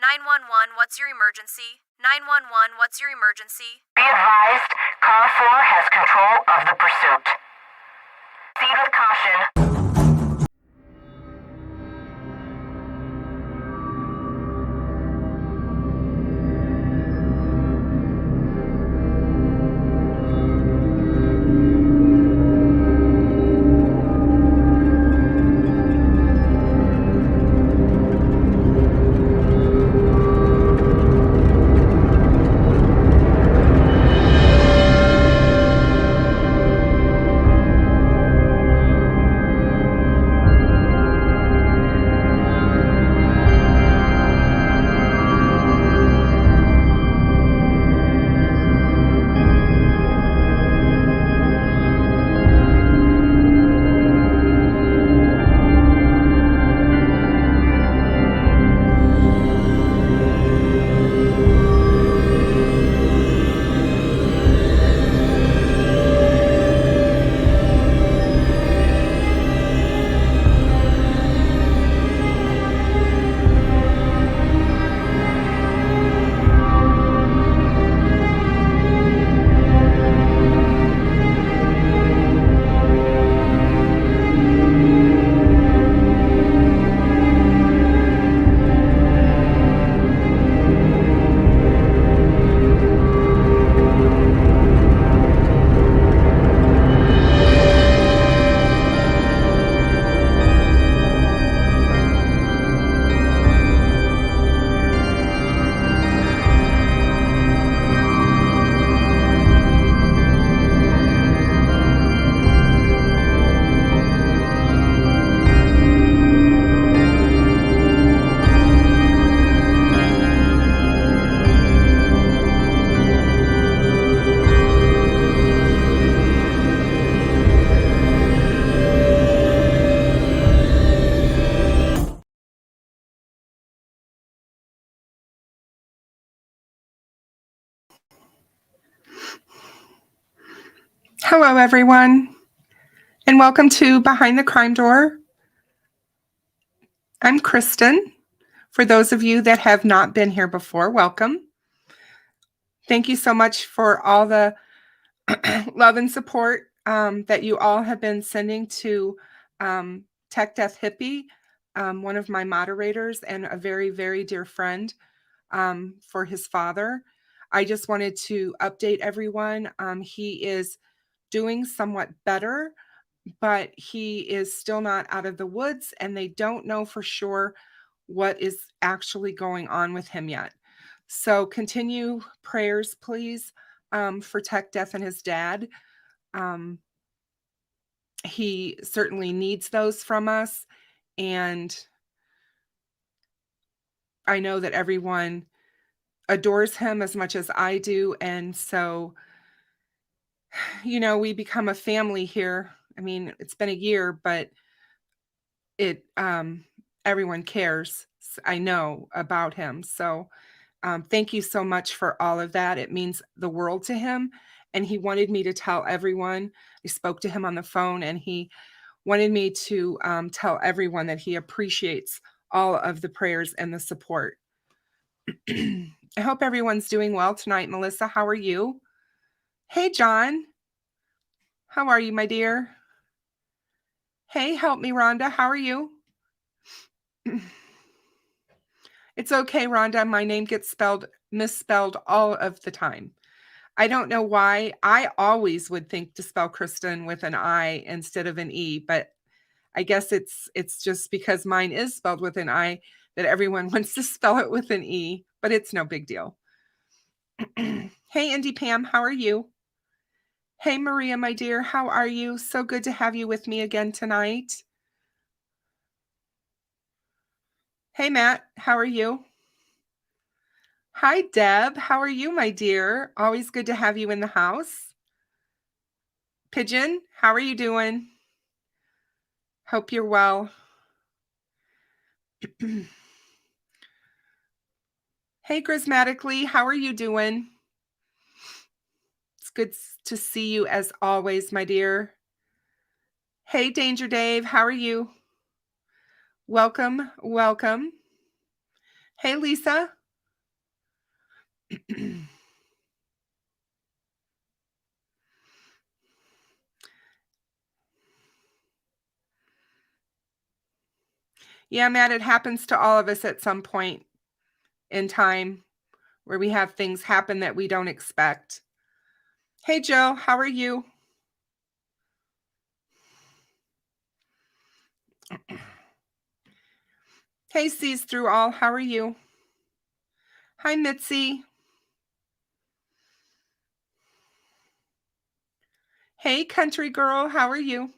911, what's your emergency? 911, what's your emergency? Be advised, Car 4 has control of the pursuit. Proceed with caution. Hello, everyone, and welcome to Behind the Crime Door. I'm Kristen. For those of you that have not been here before, welcome. Thank you so much for all the love and support that you all have been sending to Tech Death Hippie, one of my moderators and a very, very dear friend for his father. I just wanted to update everyone. He is doing somewhat better, but he is still not out of the woods, and they don't know for sure what is actually going on with him yet. So continue prayers, please, for Tech Death and his dad. He certainly needs those from us, and I know that everyone adores him as much as I do, and so we become a family here. I mean, it's been a year, but everyone cares, I know, about him. So thank you so much for all of that. It means the world to him. And he wanted me to tell everyone. I spoke to him on the phone, and he wanted me to tell everyone that he appreciates all of the prayers and the support. I hope everyone's doing well tonight. Melissa, how are you? Hey, John. How are you, my dear? Hey, help me, Rhonda. How are you? It's okay, Rhonda. My name gets misspelled all of the time. I don't know why. I always would think to spell Kristen with an I instead of an E, but I guess it's just because mine is spelled with an I that everyone wants to spell it with an E, but it's no big deal. Hey, Indy Pam, how are you? Hey, Maria, my dear, how are you? So good to have you with me again tonight. Hey, Matt, how are you? Hi, Deb. How are you, my dear? Always good to have you in the house. Pigeon, how are you doing? Hope you're well. Hey, Grismatically, how are you doing? It's good to see you as always, my dear. Hey, Danger Dave, how are you? Welcome, welcome. Hey, Lisa. Yeah, Matt, it happens to all of us at some point in time where we have things happen that we don't expect. Hey, Joe, how are you? Hey, Sees Through All, how are you? Hi, Mitzi. Hey, Country Girl, how are you?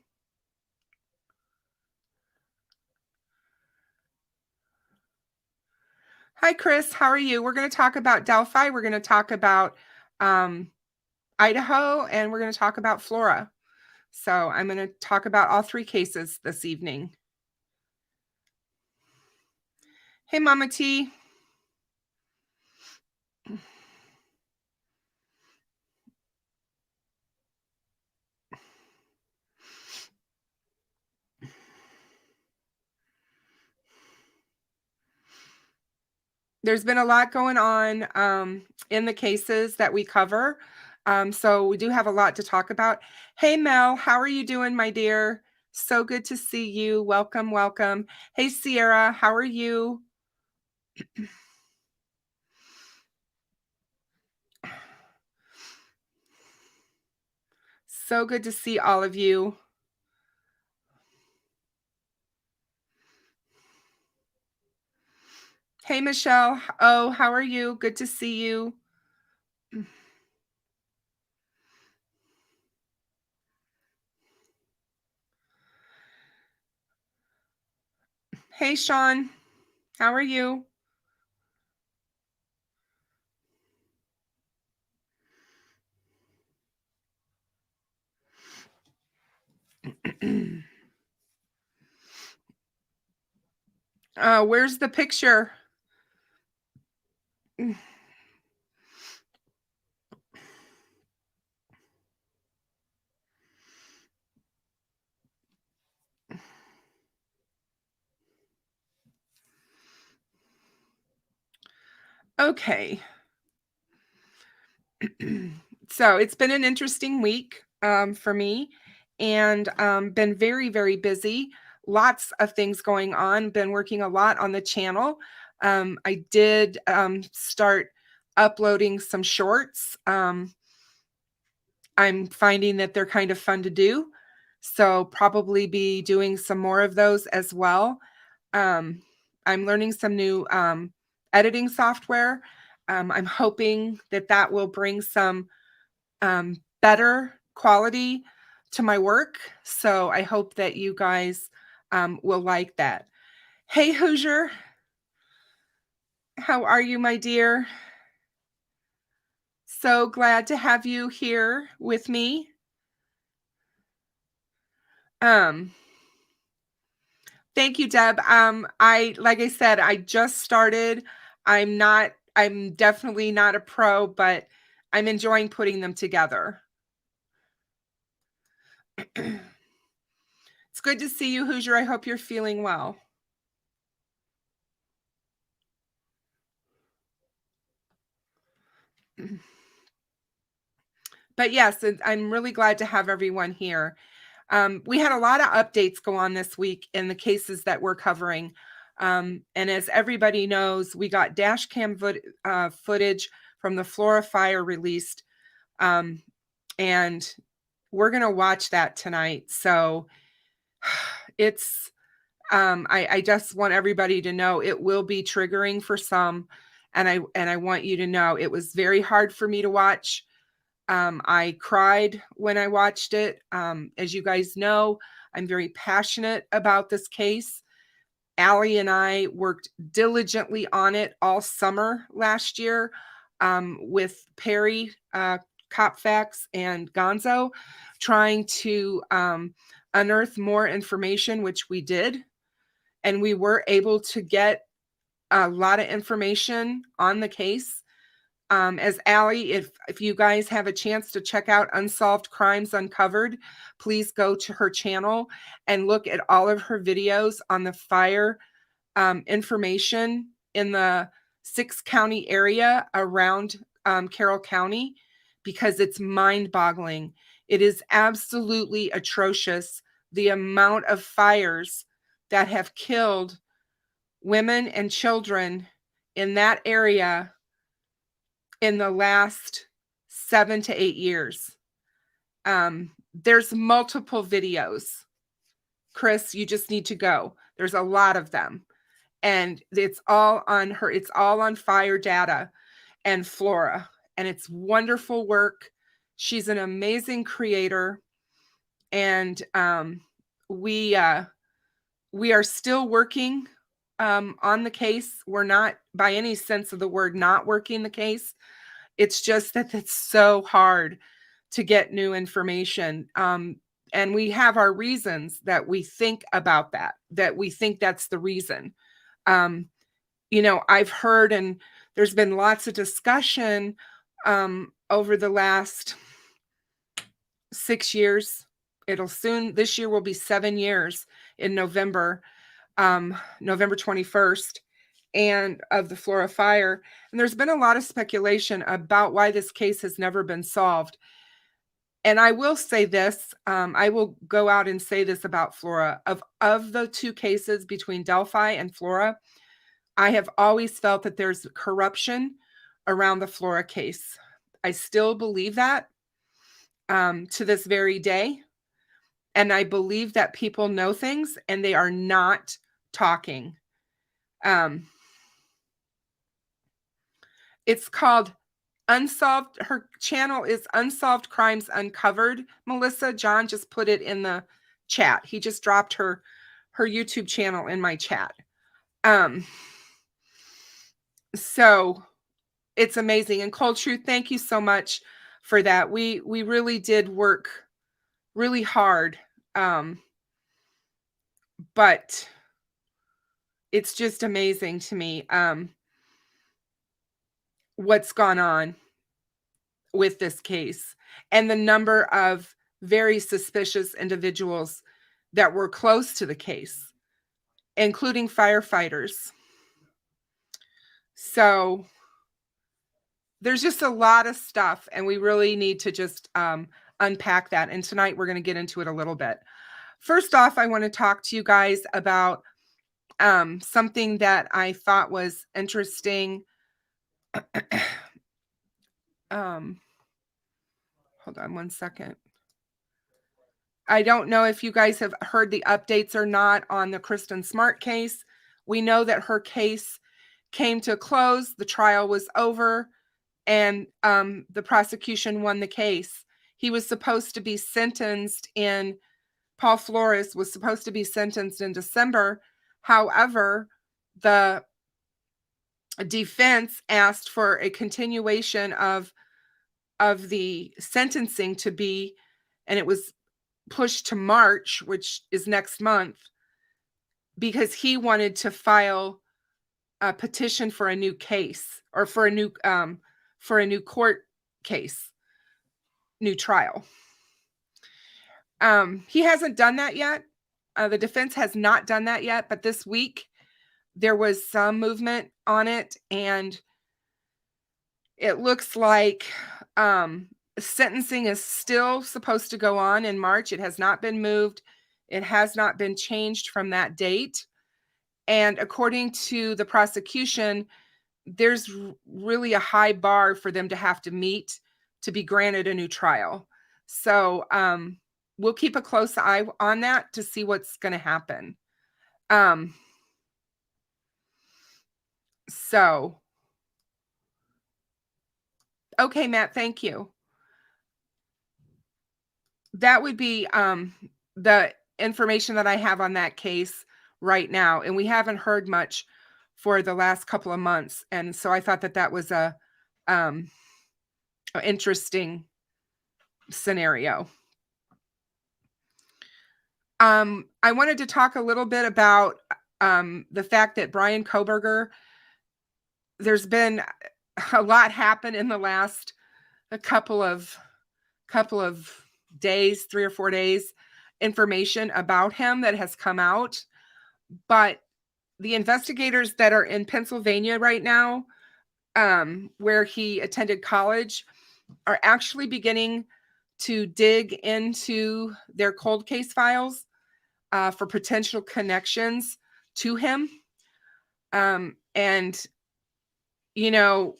Hi, Chris, how are you? We're going to talk about Delphi. We're going to talk about Idaho, and we're going to talk about Flora. So I'm going to talk about all three cases this evening. Hey, Mama T. There's been a lot going on in the cases that we cover. So we do have a lot to talk about. Hey, Mel, how are you doing, my dear? So good to see you. Welcome, welcome. Hey, Sierra, how are you? So good to see all of you. Hey, Michelle. Oh, how are you? Good to see you. Hey, Sean. How are you? Where's the picture? Okay. So it's been an interesting week for me, and been very, very busy. Lots of things going on. Been working a lot on the channel. I did start uploading some shorts. I'm finding that they're kind of fun to do, so probably be doing some more of those as well. I'm learning some new editing software. I'm hoping that that will bring some better quality to my work. So I hope that you guys will like that. Hey, Hoosier. How are you, my dear? So glad to have you here with me. Thank you, Deb. Like I said, I just started. I'm definitely not a pro, but I'm enjoying putting them together. It's good to see you, Hoosier. I hope you're feeling well. But yes, I'm really glad to have everyone here. We had a lot of updates go on this week in the cases that we're covering. And as everybody knows, we got dash cam footage from the Flora fire released. And we're going to watch that tonight. So it's, I just want everybody to know it will be triggering for some. And I want you to know it was very hard for me to watch. I cried when I watched it. As you guys know, I'm very passionate about this case. Allie and I worked diligently on it all summer last year with Perry, Faxx, and GonZo, trying to unearth more information, which we did. And we were able to get a lot of information on the case. As Allie, if you guys have a chance to check out Unsolved Crimes Uncovered, please go to her channel and look at all of her videos on the fire information in the 6-county area around Carroll County, because it's mind-boggling. It is absolutely atrocious, the amount of fires that have killed women and children in that area in the last 7 to 8 years. There's multiple videos. Chris, you just need to go. There's a lot of them. And it's all on Fire Data and Flora. And it's wonderful work. She's an amazing creator. And we are still working on the case. We're not, by any sense of the word, not working the case. It's just that it's so hard to get new information. And we have our reasons that we think about that we think that's the reason. I've heard, and there's been lots of discussion over the last 6 years. This year will be 7 years in November 21st, and of the Flora fire. And there's been a lot of speculation about why this case has never been solved. And I will say this, I will go out and say this about Flora. Of the two cases between Delphi and Flora, I have always felt that there's corruption around the Flora case. I still believe that to this very day. And I believe that people know things and they are not talking. It's called Unsolved. Her channel is Unsolved Crimes Uncovered. Melissa, John just put it in the chat. He just dropped her YouTube channel in my chat. So it's amazing. And Cold Truth, thank you so much for that. We really did work really hard. But it's just amazing to me what's gone on with this case and the number of very suspicious individuals that were close to the case, including firefighters. So there's just a lot of stuff, and we really need to just unpack that. And tonight we're going to get into it a little bit. First off, I want to talk to you guys about something that I thought was interesting. Hold on one second. I don't know if you guys have heard the updates or not on the Kristen Smart case. We know that her case came to a close. The trial was over, and the prosecution won the case. He was supposed to be sentenced Paul Flores was supposed to be sentenced in December. However, the defense asked for a continuation of the sentencing to be, and it was pushed to March, which is next month, because he wanted to file a petition for a new case, or for a new court case, new trial. He hasn't done that yet. The defense has not done that yet, but this week there was some movement on it, and it looks like sentencing is still supposed to go on in March. It has not been moved. It has not been changed from that date. And according to the prosecution, there's really a high bar for them to have to meet to be granted a new trial. So we'll keep a close eye on that to see what's going to happen. Okay, Matt, thank you. That would be the information that I have on that case right now. And we haven't heard much for the last couple of months. And so I thought that was a interesting scenario. I wanted to talk a little bit about the fact that Bryan Kohberger, there's been a lot happen in the last couple of days, 3 or 4 days, information about him that has come out. But the investigators that are in Pennsylvania right now, where he attended college, are actually beginning to dig into their cold case files for potential connections to him. And, you know,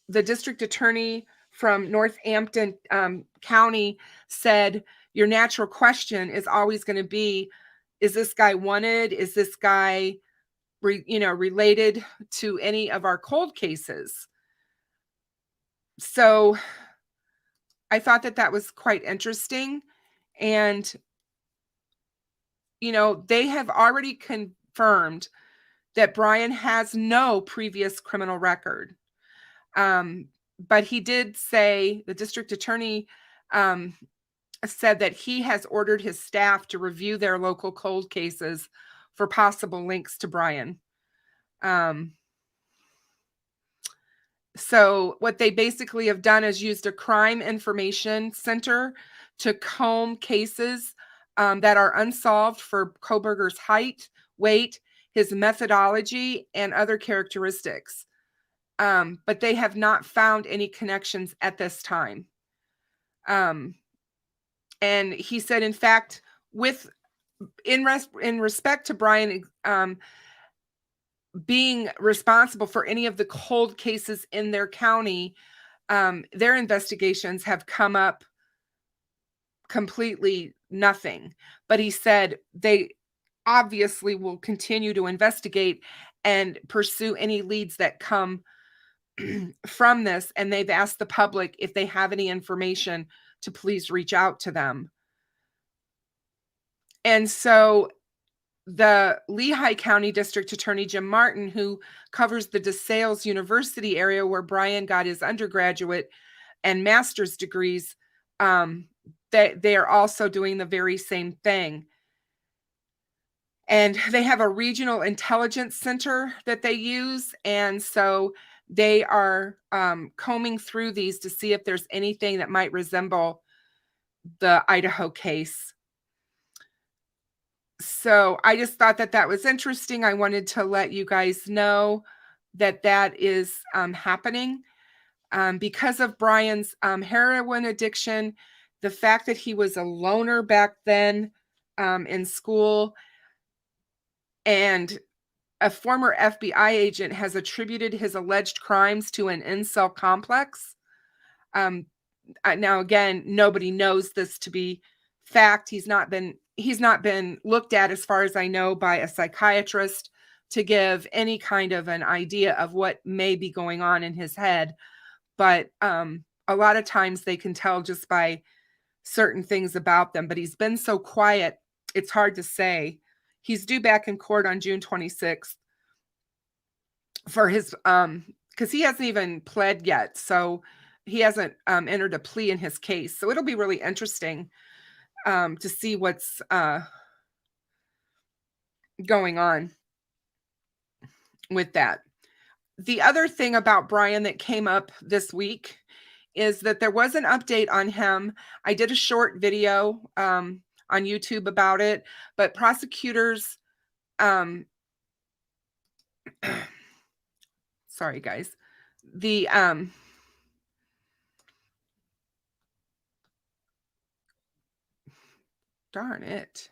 the district attorney from Northampton County said, your natural question is always going to be, is this guy wanted? Is this guy, related to any of our cold cases? So I thought that was quite interesting. And, they have already confirmed that Bryan has no previous criminal record. But he did say, the district attorney said that he has ordered his staff to review their local cold cases for possible links to Bryan. So what they basically have done is used a crime information center to comb cases that are unsolved for Kohberger's height, weight, his methodology, and other characteristics. But they have not found any connections at this time. And he said, in fact, in respect to Bryan being responsible for any of the cold cases in their county, their investigations have come up completely nothing. But he said they obviously will continue to investigate and pursue any leads that come from this. And they've asked the public if they have any information to please reach out to them. And so the Lehigh County District Attorney Jim Martin, who covers the DeSales University area where Bryan got his undergraduate and master's degrees, they are also doing the very same thing. And they have a regional intelligence center that they use. And so they are combing through these to see if there's anything that might resemble the Idaho case. So I just thought that was interesting. I wanted to let you guys know that is happening because of Bryan's heroin addiction, the fact that he was a loner back then in school, and a former FBI agent has attributed his alleged crimes to an incel complex. Now, again, nobody knows this to be fact. He's not been looked at, as far as I know, by a psychiatrist to give any kind of an idea of what may be going on in his head. But a lot of times they can tell just by certain things about them. But he's been so quiet, it's hard to say. He's due back in court on June 26th for his, because he hasn't even pled yet. So he hasn't entered a plea in his case. So it'll be really interesting to see what's going on with that. The other thing about Bryan that came up this week is that there was an update on him. I did a short video on YouTube about it, but prosecutors, sorry guys, the darn it.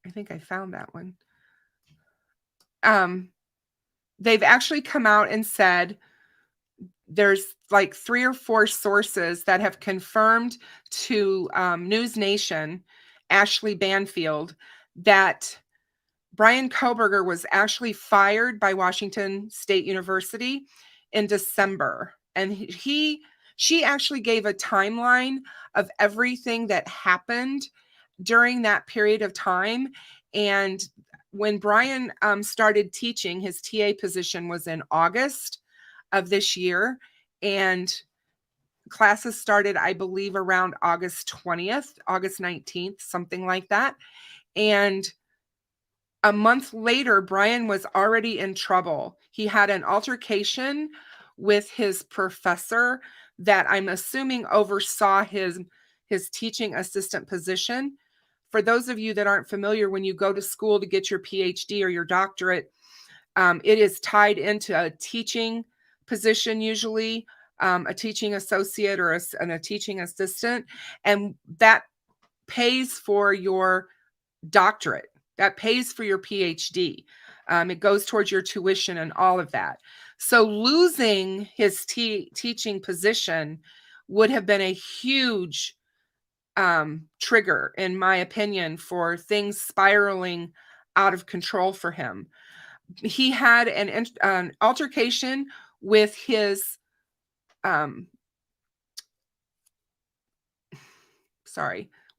I think I found that one. They've actually come out and said there's like 3 or 4 sources that have confirmed to News Nation, Ashley Banfield, that Bryan Kohberger was actually fired by Washington State University in December. And she actually gave a timeline of everything that happened during that period of time. And when Bryan started teaching, his TA position was in August of this year. And classes started, I believe, around August 20th, August 19th, something like that. And a month later, Bryan was already in trouble. He had an altercation with his professor that I'm assuming oversaw his teaching assistant position for those of you that aren't familiar, when you go to school to get your PhD or your doctorate, it is tied into a teaching position, usually a teaching associate or a teaching assistant, and that pays for your doctorate. That pays for your PhD. It goes towards your tuition and all of that. So losing his teaching position would have been a huge trigger, in my opinion, for things spiraling out of control for him. He had an altercation with his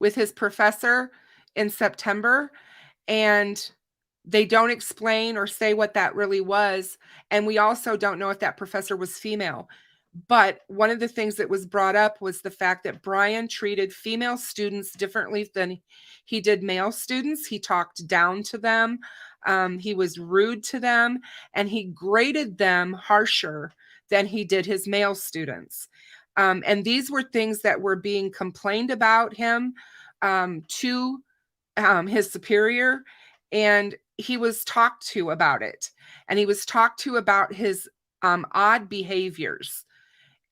with his professor in September, and they don't explain or say what that really was. And we also don't know if that professor was female. But one of the things that was brought up was the fact that Bryan treated female students differently than he did male students. He talked down to them. He was rude to them, and he graded them harsher than he did his male students. And these were things that were being complained about him to his superior, and he was talked to about it. And he was talked to about his odd behaviors.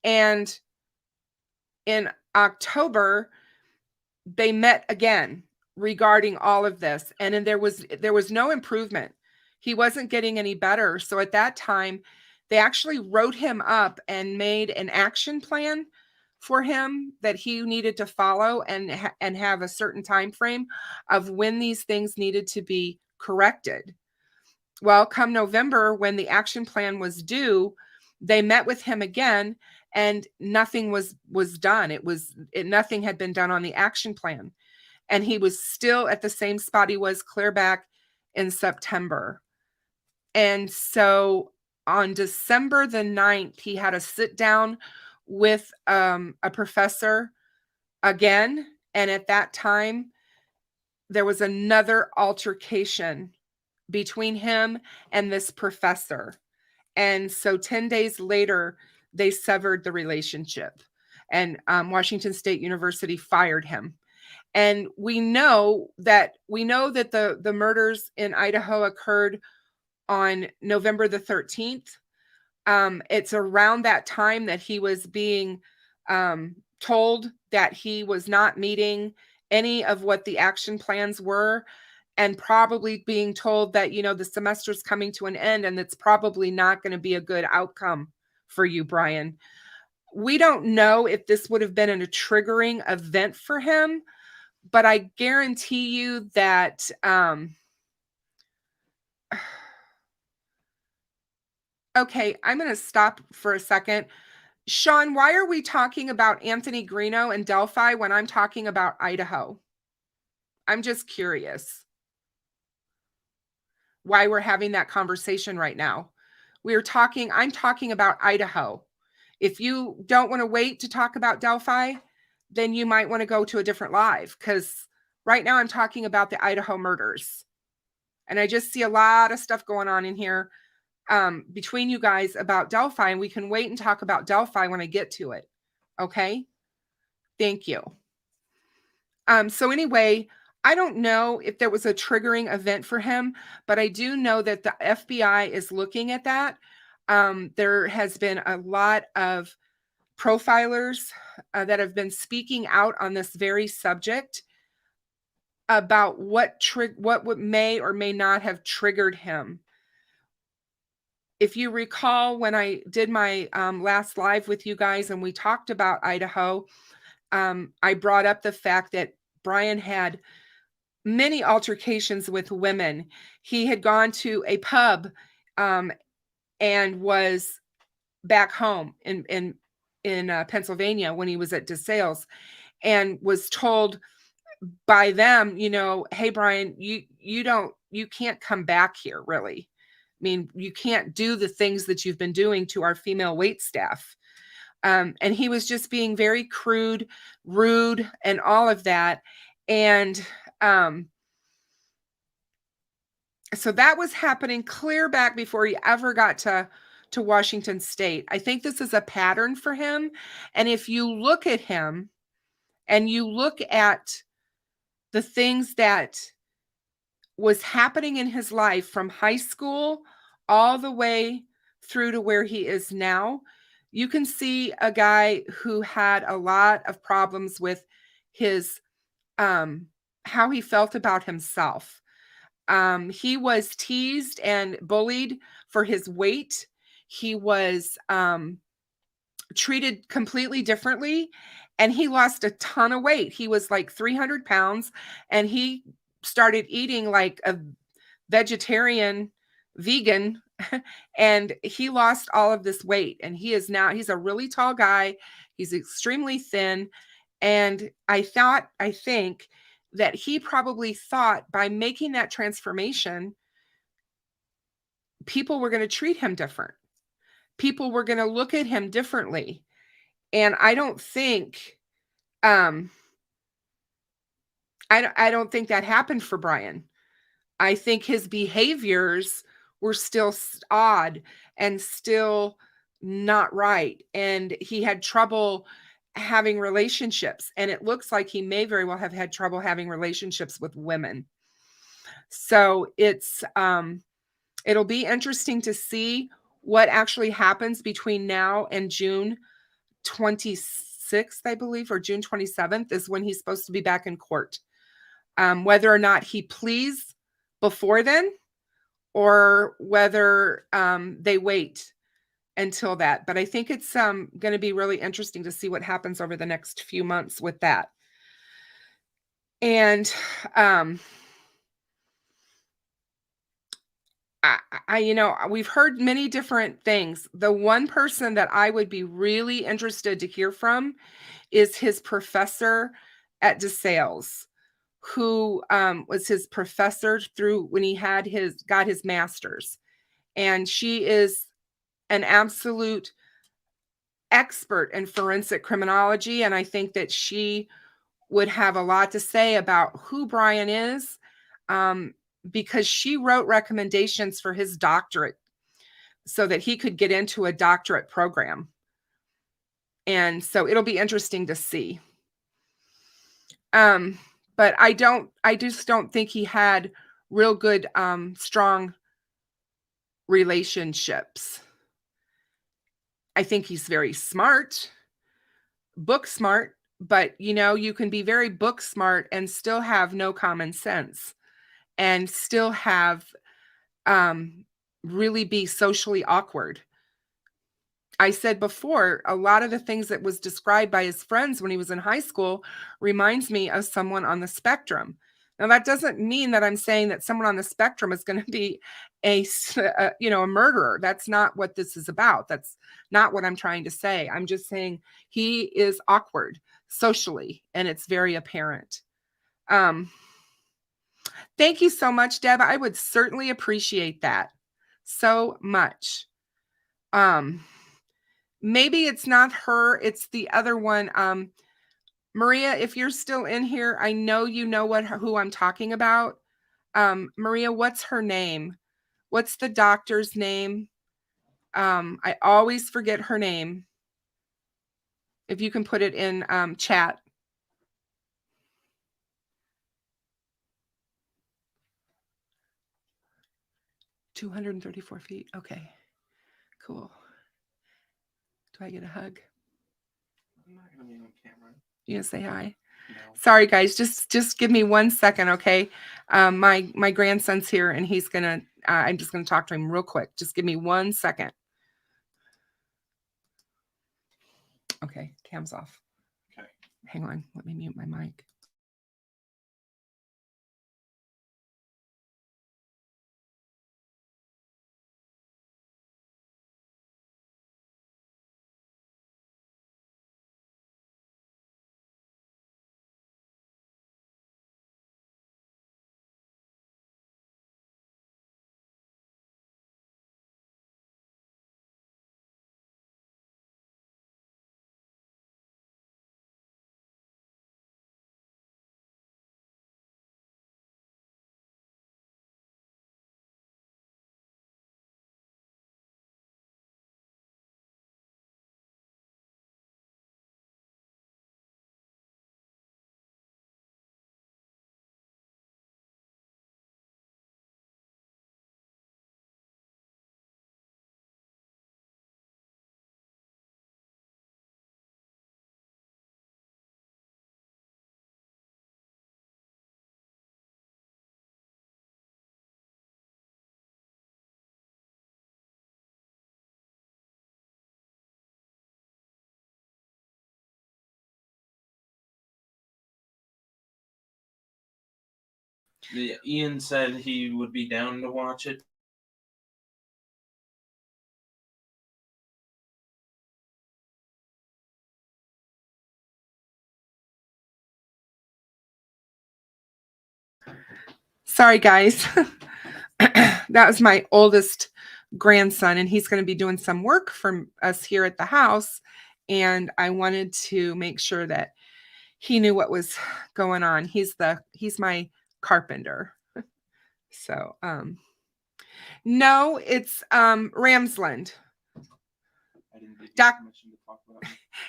And in October, they met again regarding all of this, and then there was no improvement. He wasn't getting any better. So at that time, they actually wrote him up and made an action plan for him that he needed to follow and have a certain time frame of when these things needed to be corrected. Well, come November, when the action plan was due, they met with him again, and nothing was done. Nothing had been done on the action plan. And he was still at the same spot he was clear back in September. And so on December the 9th, he had a sit down with a professor again. And at that time, there was another altercation between him and this professor. And so 10 days later, they severed the relationship, and Washington State University fired him. And we know that the murders in Idaho occurred on November the 13th. It's around that time that he was being told that he was not meeting any of what the action plans were, and probably being told that, the semester's coming to an end and it's probably not going to be a good outcome for you, Bryan. We don't know if this would have been a triggering event for him, but I guarantee you that okay, I'm going to stop for a second. Sean, why are we talking about Anthony Greeno and Delphi when I'm talking about Idaho? I'm just curious why we're having that conversation right now. I'm talking about Idaho. If you don't want to wait to talk about Delphi, then you might want to go to a different live, because right now I'm talking about the Idaho murders. And I just see a lot of stuff going on in here between you guys about Delphi, and we can wait and talk about Delphi when I get to it. Okay? Thank you. So anyway, I don't know if there was a triggering event for him, but I do know that the FBI is looking at that. There has been a lot of profilers that have been speaking out on this very subject about what may or may not have triggered him. If you recall, when I did my last live with you guys and we talked about Idaho, I brought up the fact that Bryan had many altercations with women. He had gone to a pub and was back home in Pennsylvania when he was at DeSales, and was told by them, hey, Bryan, you can't come back here, really. I mean, you can't do the things that you've been doing to our female wait staff. And he was just being very crude, rude, and all of that. And so that was happening clear back before he ever got to Washington State. I think this is a pattern for him. And if you look at him and you look at the things that was happening in his life from high school all the way through to where he is now, you can see a guy who had a lot of problems with his how he felt about himself. He was teased and bullied for his weight. He was treated completely differently, and he lost a ton of weight. He was like 300 pounds, and he started eating like a vegetarian vegan and he lost all of this weight, and he's a really tall guy. He's extremely thin, and I think that he probably thought by making that transformation, people were going to treat him different. People were going to look at him differently. And I don't think I don't think that happened for Bryan. I think his behaviors were still odd and still not right. And he had trouble having relationships. And it looks like he may very well have had trouble having relationships with women. So it'll be interesting to see what actually happens between now and June 26th, I believe, or June 27th is when he's supposed to be back in court. Whether or not he pleads before then, or whether they wait until that. But I think it's going to be really interesting to see what happens over the next few months with that. And we've heard many different things. The one person that I would be really interested to hear from is his professor at DeSales, who was his professor through when he got his master's. And she is an absolute expert in forensic criminology. And I think that she would have a lot to say about who Bryan is, because she wrote recommendations for his doctorate so that he could get into a doctorate program. And so it'll be interesting to see. But I just don't think he had real good, strong relationships. I think he's very smart, book smart, but you can be very book smart and still have no common sense and still have really be socially awkward. I said before, a lot of the things that was described by his friends when he was in high school reminds me of someone on the spectrum. Now, that doesn't mean that I'm saying that someone on the spectrum is going to be a murderer. That's not what this is about. That's not what I'm trying to say. I'm just saying he is awkward socially, and it's very apparent. Thank you so much, Deb. I would certainly appreciate that so much. Maybe it's not her, it's the other one. Maria, if you're still in here, I know you know who I'm talking about. Maria, what's her name? What's the doctor's name? I always forget her name. If you can put it in chat. $234 feet. Okay, cool. Do I get a hug? I'm not gonna be on camera. You gonna say hi? No. Sorry, guys. Just give me 1 second, okay? My grandson's here, and he's gonna. I'm just gonna talk to him real quick. Just give me 1 second. Okay, cam's off. Okay. Hang on. Let me mute my mic. Ian said he would be down to watch it. Sorry, guys. That was my oldest grandson, and he's going to be doing some work for us here at the house. And I wanted to make sure that he knew what was going on. He's my carpenter. So, no, it's Ramsland. I didn't get Doc- permission to talk about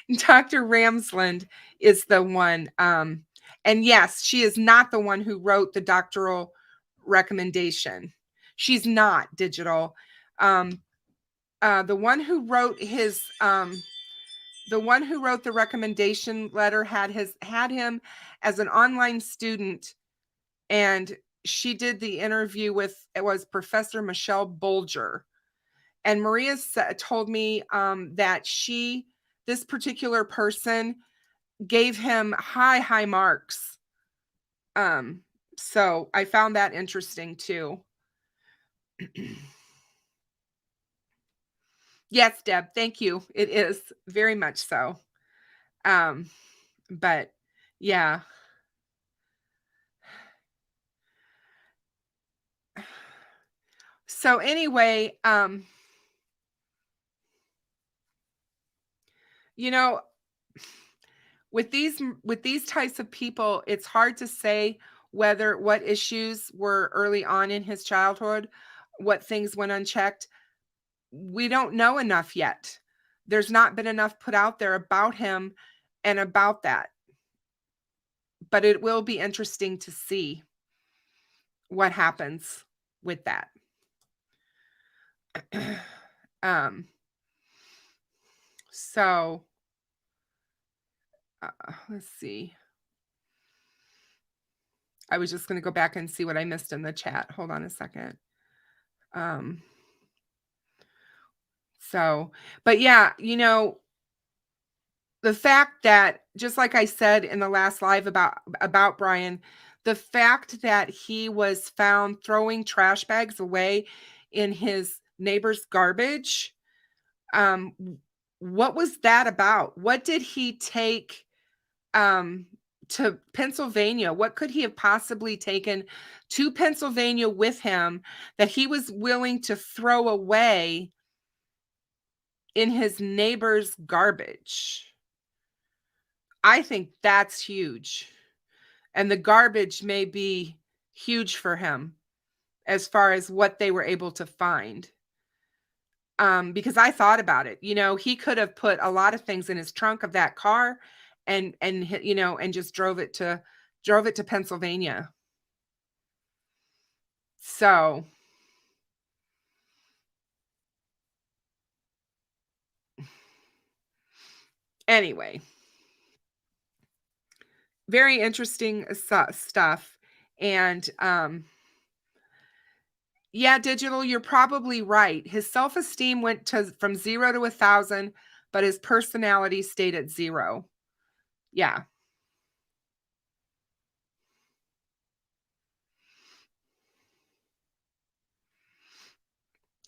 it. Dr. Ramsland is the one. And yes, she is not the one who wrote the doctoral recommendation. She's not digital. The one who wrote the recommendation letter had him as an online student, and she did the interview with, it was Professor Michelle Bolger. And Maria told me that this particular person gave him high marks. So I found that interesting too. Yes, Deb, thank you. It is very much so. But yeah. So anyway, with these types of people, it's hard to say what issues were early on in his childhood, what things went unchecked. We don't know enough yet. There's not been enough put out there about him and about that. But it will be interesting to see what happens with that. So let's see. I was just going to go back and see what I missed in the chat. Hold on a second. But yeah, the fact that, just like I said in the last live about Bryan, the fact that he was found throwing trash bags away in his neighbor's garbage, what was that about? What did he take to Pennsylvania? What could he have possibly taken to Pennsylvania with him that he was willing to throw away in his neighbor's garbage? I think that's huge. And the garbage may be huge for him as far as what they were able to find. Because I thought about it, he could have put a lot of things in his trunk of that car and just drove it to Pennsylvania. So anyway, very interesting stuff. And yeah, Digital, you're probably right. His self-esteem went from 0 to 1,000, but his personality stayed at 0. Yeah.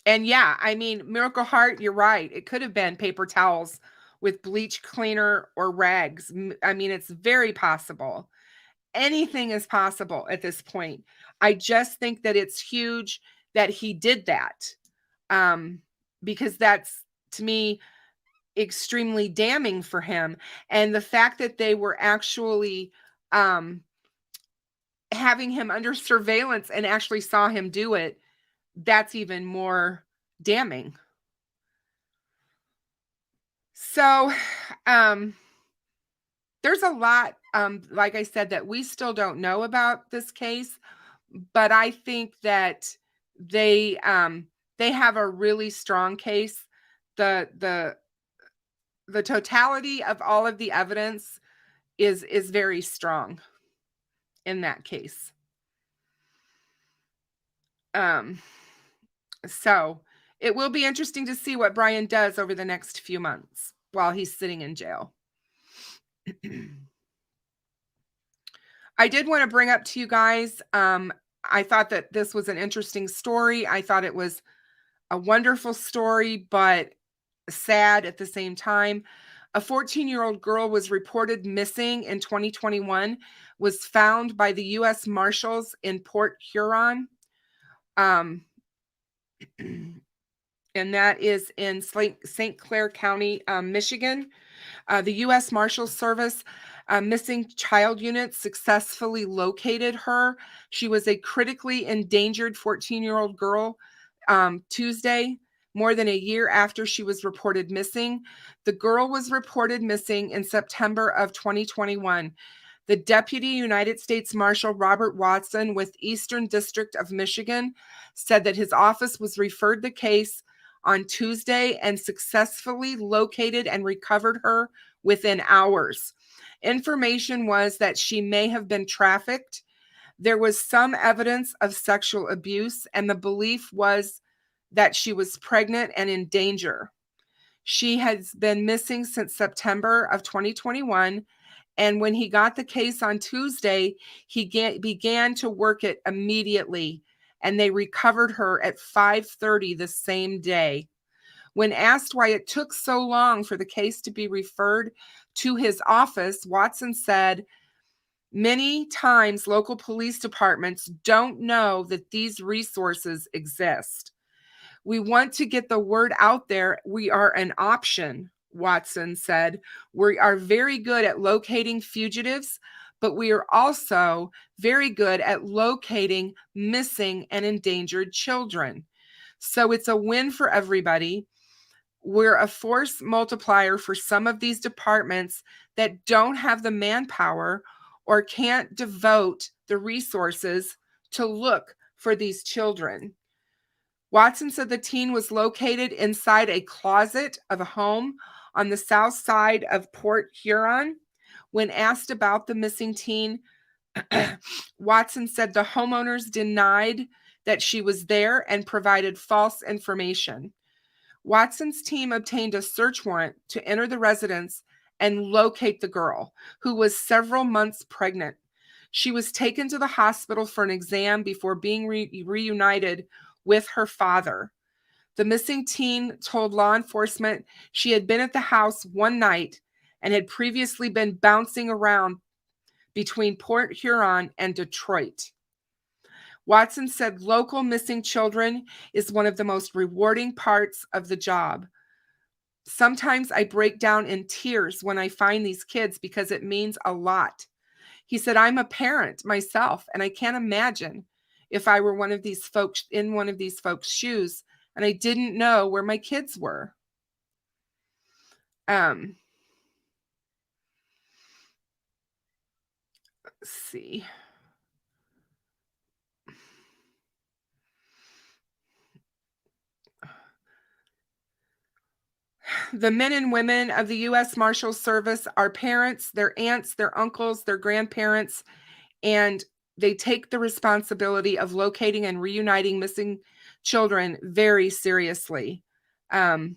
And yeah, I mean, Miracle Heart, you're right. It could have been paper towels with bleach cleaner or rags. I mean, it's very possible. Anything is possible at this point. I just think that it's huge that he did that. Because that's, to me, extremely damning for him. And the fact that they were actually having him under surveillance and actually saw him do it, that's even more damning. So there's a lot, like I said, that we still don't know about this case, but I think that they have a really strong case. The totality of all of the evidence is very strong in that case. So it will be interesting to see what Bryan does over the next few months while he's sitting in jail. I did want to bring up to you guys, I thought that this was an interesting story. I thought it was a wonderful story, but sad at the same time. A 14-year-old girl was reported missing in 2021, was found by the U.S. Marshals in Port Huron. And that is in St. Clair County, Michigan. The U.S. Marshals Service missing child unit successfully located her. She was a critically endangered 14-year-old girl Tuesday, more than a year after she was reported missing. The girl was reported missing in September of 2021. The Deputy United States Marshal Robert Watson with Eastern District of Michigan said that his office was referred the case on Tuesday and successfully located and recovered her within hours. Information was that she may have been trafficked. There was some evidence of sexual abuse, and the belief was that she was pregnant and in danger. She has been missing since September of 2021, and when he got the case on Tuesday, he began to work it immediately, and they recovered her at 5:30 the same day. When asked why it took so long for the case to be referred to his office, Watson said, "Many times local police departments don't know that these resources exist. We want to get the word out there. We are an option," Watson said. "We are very good at locating fugitives, but we are also very good at locating missing and endangered children. So it's a win for everybody. We're a force multiplier for some of these departments that don't have the manpower or can't devote the resources to look for these children." Watson said the teen was located inside a closet of a home on the south side of Port Huron. When asked about the missing teen, Watson said the homeowners denied that she was there and provided false information. Watson's team obtained a search warrant to enter the residence and locate the girl, who was several months pregnant. She was taken to the hospital for an exam before being reunited with her father. The missing teen told law enforcement she had been at the house one night and had previously been bouncing around between Port Huron and Detroit. Watson said local missing children is one of the most rewarding parts of the job. "Sometimes I break down in tears when I find these kids because it means a lot." He said, "I'm a parent myself, and I can't imagine if I were one of these folks in one of these folks' shoes and I didn't know where my kids were." Let's see. The men and women of the U.S. Marshals Service are parents, their aunts, their uncles, their grandparents, and they take the responsibility of locating and reuniting missing children very seriously. The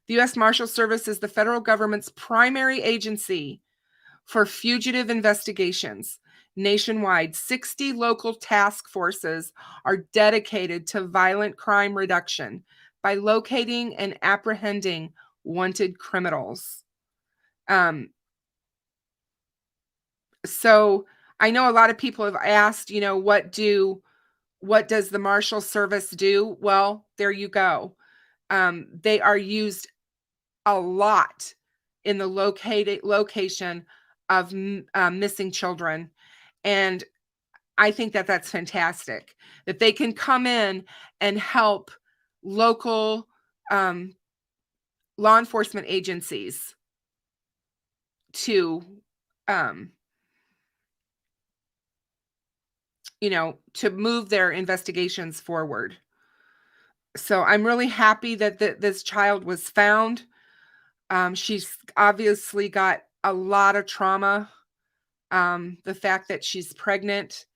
U.S. Marshals Service is the federal government's primary agency for fugitive investigations. Nationwide, 60 local task forces are dedicated to violent crime reduction by locating and apprehending wanted criminals. So I know a lot of people have asked, what does the Marshal Service do? Well, there you go. They are used a lot in the location of missing children. And I think that that's fantastic, that they can come in and help local law enforcement agencies to, to move their investigations forward. So I'm really happy that this child was found. She's obviously got a lot of trauma. The fact that she's pregnant,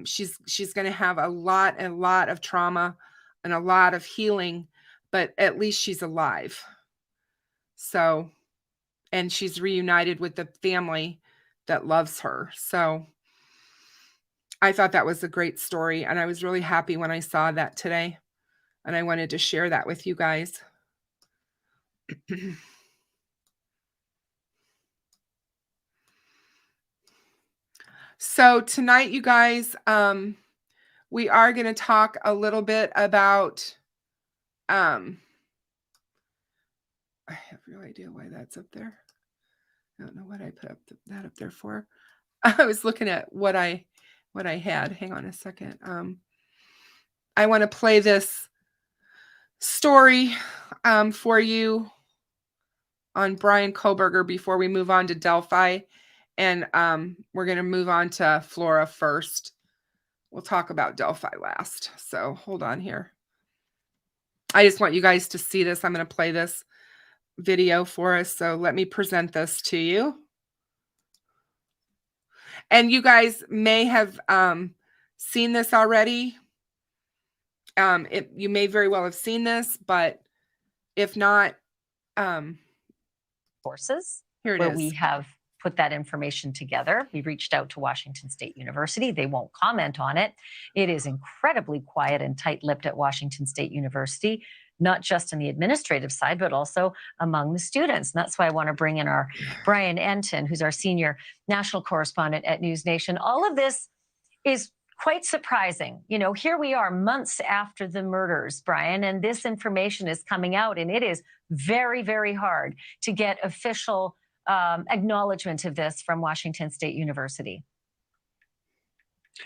she's going to have a lot of trauma and a lot of healing, but at least she's alive. So, and she's reunited with the family that loves her. So I thought that was a great story, and I was really happy when I saw that today, and I wanted to share that with you guys. So tonight, you guys, we are going to talk a little bit about, I have no idea why that's up there. I don't know what I put that up there for. I was looking at what I had. Hang on a second. I want to play this story for you on Bryan Kohberger before we move on to Delphi. And we're going to move on to Flora first. We'll talk about Delphi last. So hold on here. I just want you guys to see this. I'm going to play this video for us. So let me present this to you. And you guys may have seen this already. You may very well have seen this, but if not, courses here it where is. we have put that information together. We reached out to Washington State University. They won't comment on it. It is incredibly quiet and tight-lipped at Washington State University, not just on the administrative side, but also among the students. And that's why I want to bring in our Brian Enton, who's our senior national correspondent at News Nation. All of this is quite surprising. You know, here we are months after the murders, Brian, and this information is coming out, and it is very, very hard to get official acknowledgement of this from Washington State University.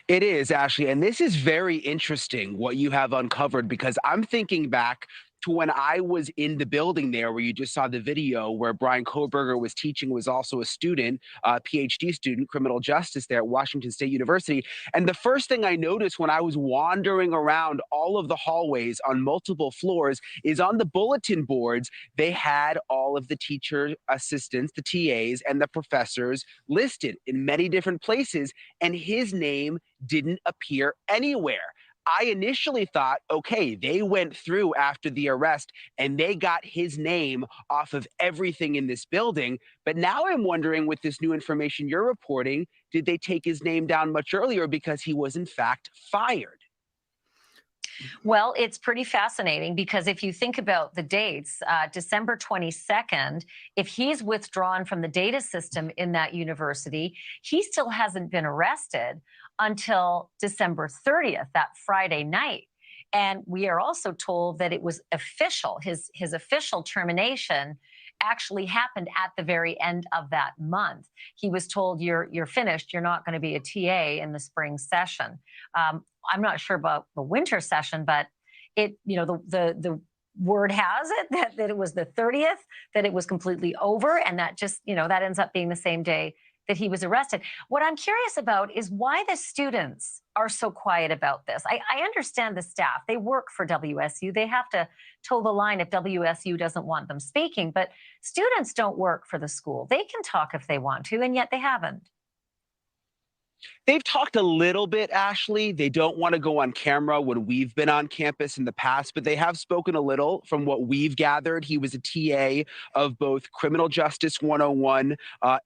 It is, Ashley, and this is very interesting what you have uncovered, because I'm thinking back to when I was in the building there where you just saw the video where Bryan Kohberger was teaching, was also a student, PhD student, criminal justice there at Washington State University. And the first thing I noticed when I was wandering around all of the hallways on multiple floors is on the bulletin boards, they had all of the teacher assistants, the TAs, and the professors listed in many different places, and his name didn't appear anywhere. I initially thought, okay, they went through after the arrest and they got his name off of everything in this building. But now I'm wondering, with this new information you're reporting, did they take his name down much earlier because he was in fact fired? Well, it's pretty fascinating, because if you think about the dates, December 22nd, if he's withdrawn from the data system in that university, he still hasn't been arrested until December 30th, that Friday night. And we are also told that it was official. His official termination actually happened at the very end of that month. He was told, you're finished. You're not going to be a TA in the spring session. I'm not sure about the winter session, but it, you know, the word has it that it was the 30th, that it was completely over, and that just, you know, that ends up being the same day that he was arrested. What I'm curious about is why the students are so quiet about this. I understand the staff. They work for WSU. They have to toe the line if WSU doesn't want them speaking, but students don't work for the school. They can talk if they want to, and yet they haven't. They've talked a little bit, Ashley. They don't want to go on camera when we've been on campus in the past, but they have spoken a little. From what we've gathered, he was a TA of both Criminal Justice 101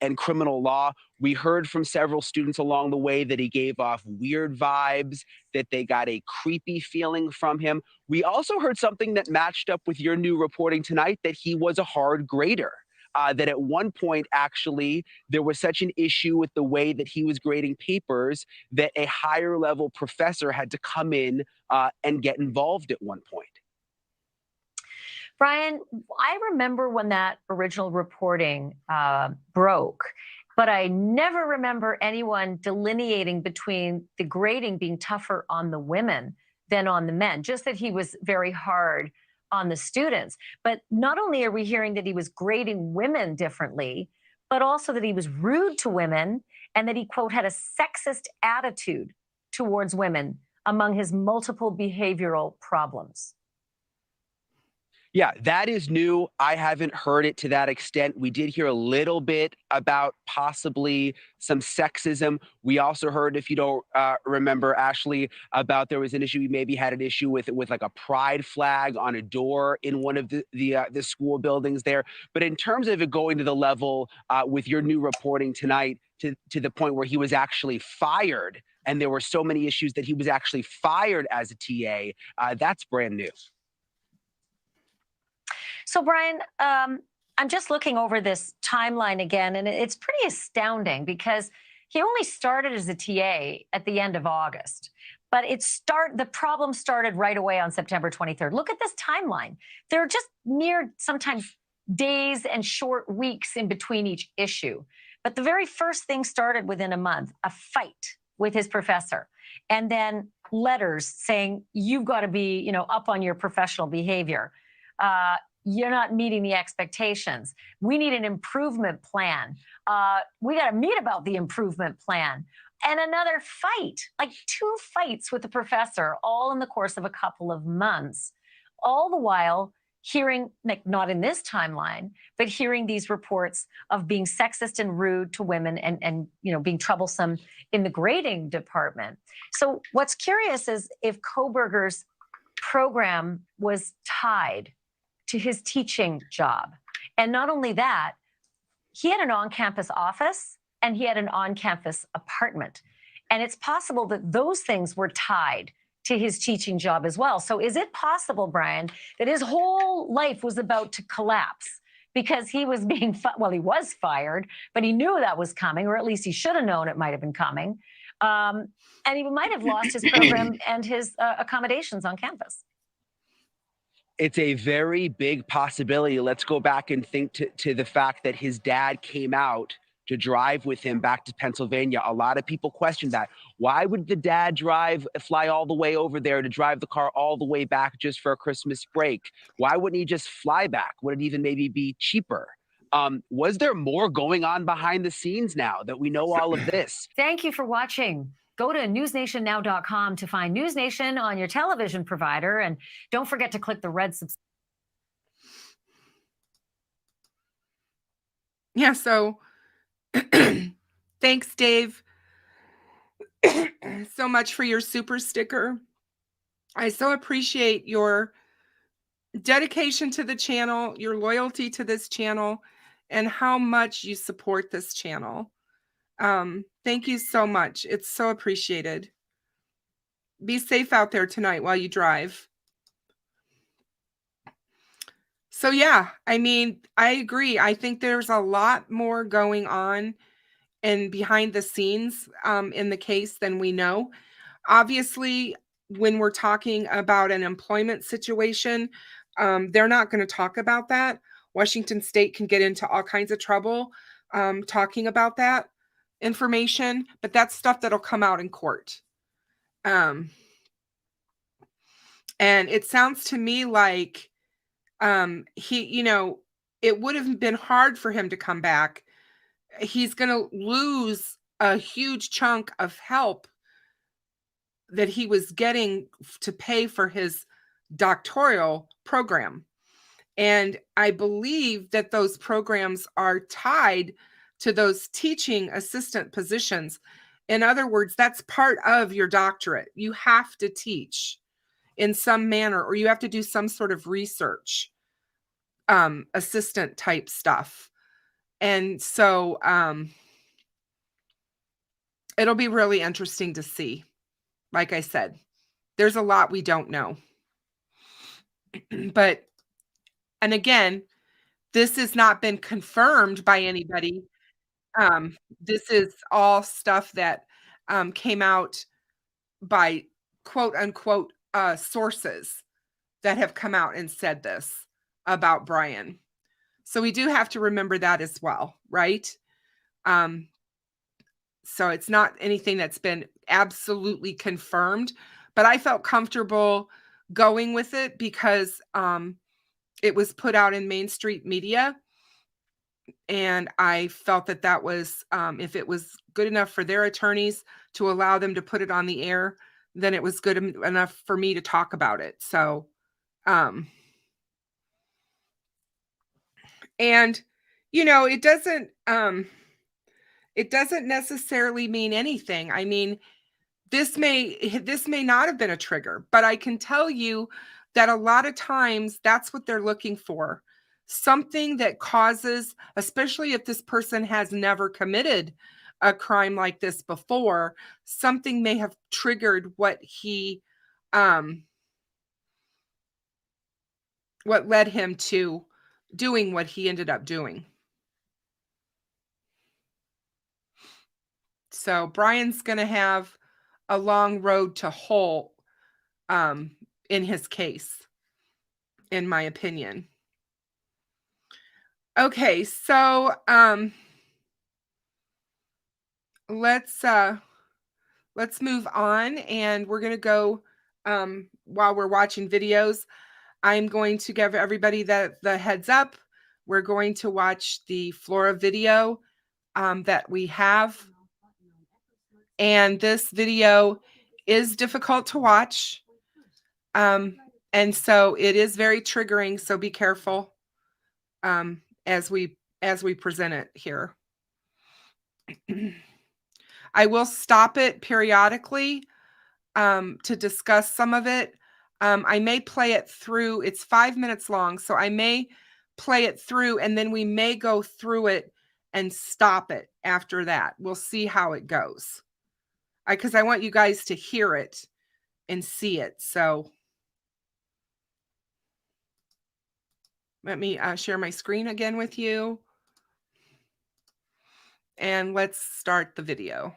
and criminal law. We heard from several students along the way that he gave off weird vibes, that they got a creepy feeling from him. We also heard something that matched up with your new reporting tonight, that he was a hard grader. That at one point, actually, there was such an issue with the way that he was grading papers that a higher level professor had to come in and get involved at one point. Brian, I remember when that original reporting broke, but I never remember anyone delineating between the grading being tougher on the women than on the men, just that he was very hard on the students. But not only are we hearing that he was grading women differently, but also that he was rude to women, and that he, quote, had a sexist attitude towards women among his multiple behavioral problems. Yeah, that is new. I haven't heard it to that extent. We did hear a little bit about possibly some sexism. We also heard, if you don't remember, Ashley, about there was an issue. We maybe had an issue with like a pride flag on a door in one of the school buildings there. But in terms of it going to the level with your new reporting tonight, to the point where he was actually fired and there were so many issues that he was actually fired as a TA. That's brand new. So, Bryan, I'm just looking over this timeline again, and it's pretty astounding because he only started as a TA at the end of August. But the problem started right away on September 23rd. Look at this timeline. There are just mere sometimes days and short weeks in between each issue. But the very first thing started within a month, a fight with his professor, and then letters saying, you've got to be, up on your professional behavior. You're not meeting the expectations. We need an improvement plan. We got to meet about the improvement plan. And another fight, like 2 fights with the professor, all in the course of a couple of months, all the while hearing, like not in this timeline, but hearing these reports of being sexist and rude to women and being troublesome in the grading department. So what's curious is if Kohberger's program was tied to his teaching job. And not only that, he had an on-campus office and he had an on-campus apartment. And it's possible that those things were tied to his teaching job as well. So is it possible, Bryan, that his whole life was about to collapse because he was being, he was fired, but he knew that was coming, or at least he should have known it might have been coming. And he might have lost his program and his accommodations on campus. It's a very big possibility. Let's go back and think to the fact that his dad came out to drive with him back to Pennsylvania. A lot of people questioned that. Why would the dad fly all the way over there to drive the car all the way back just for a Christmas break? Why wouldn't he just fly back? Would it even maybe be cheaper? Was there more going on behind the scenes now that we know all of this? Thank you for watching. Go to newsnationnow.com to find News Nation on your television provider. And don't forget to click the red subscribe. Yeah, so thanks, Dave, so much for your super sticker. I so appreciate your dedication to the channel, your loyalty to this channel, and how much you support this channel. Thank you so much. It's so appreciated. Be safe out there tonight while you drive. So yeah, I mean, I agree. I think there's a lot more going on and behind the scenes in the case than we know. Obviously, when we're talking about an employment situation, they're not going to talk about that. Washington State can get into all kinds of trouble talking about that information, but that's stuff that'll come out in court. And it sounds to me like it would have been hard for him to come back. He's going to lose a huge chunk of help that he was getting to pay for his doctoral program. And I believe that those programs are tied to those teaching assistant positions. In other words, that's part of your doctorate. You have to teach in some manner, or you have to do some sort of research, assistant type stuff. And so it'll be really interesting to see. Like I said, there's a lot we don't know. But, and again, this has not been confirmed by anybody. This is all stuff that came out by quote unquote sources that have come out and said this about Bryan. So we do have to remember that as well, right? So it's not anything that's been absolutely confirmed, but I felt comfortable going with it because it was put out in Main Street media. And I felt that that was, if it was good enough for their attorneys to allow them to put it on the air, then it was good enough for me to talk about it. So, and it doesn't necessarily mean anything. I mean, this may not have been a trigger, but I can tell you that a lot of times that's what they're looking for. Something that causes, especially if this person has never committed a crime like this before, something may have triggered what led him to doing what he ended up doing. So Bryan's going to have a long road to hoe in his case, in my opinion. Okay, so let's move on, and we're going to go while we're watching videos. I'm going to give everybody the heads up. We're going to watch the Flora video that we have. And this video is difficult to watch. And so it is very triggering. So be careful as we present it here. I will stop it periodically to discuss some of it. I may play it through. It's 5 minutes long, so I may play it through, and then we may go through it and stop it after that. We'll see how it goes. Because I want you guys to hear it and see it. So let me share my screen again with you. And let's start the video.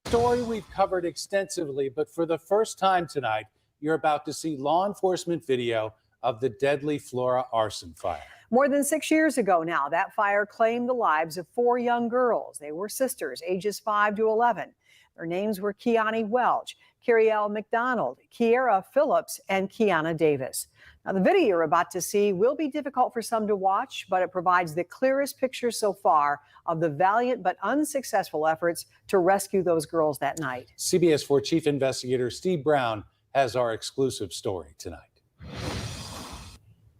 Story we've covered extensively, but for the first time tonight, you're about to see law enforcement video of the deadly Flora arson fire. More than 6 years ago now, that fire claimed the lives of 4 young girls. They were sisters, ages 5 to 11. Their names were Kiani Welch, Kiriel McDonald, Kiera Phillips, and Kiana Davis. Now, the video you're about to see will be difficult for some to watch, but it provides the clearest picture so far of the valiant but unsuccessful efforts to rescue those girls that night. CBS 4 Chief Investigator Steve Brown has our exclusive story tonight.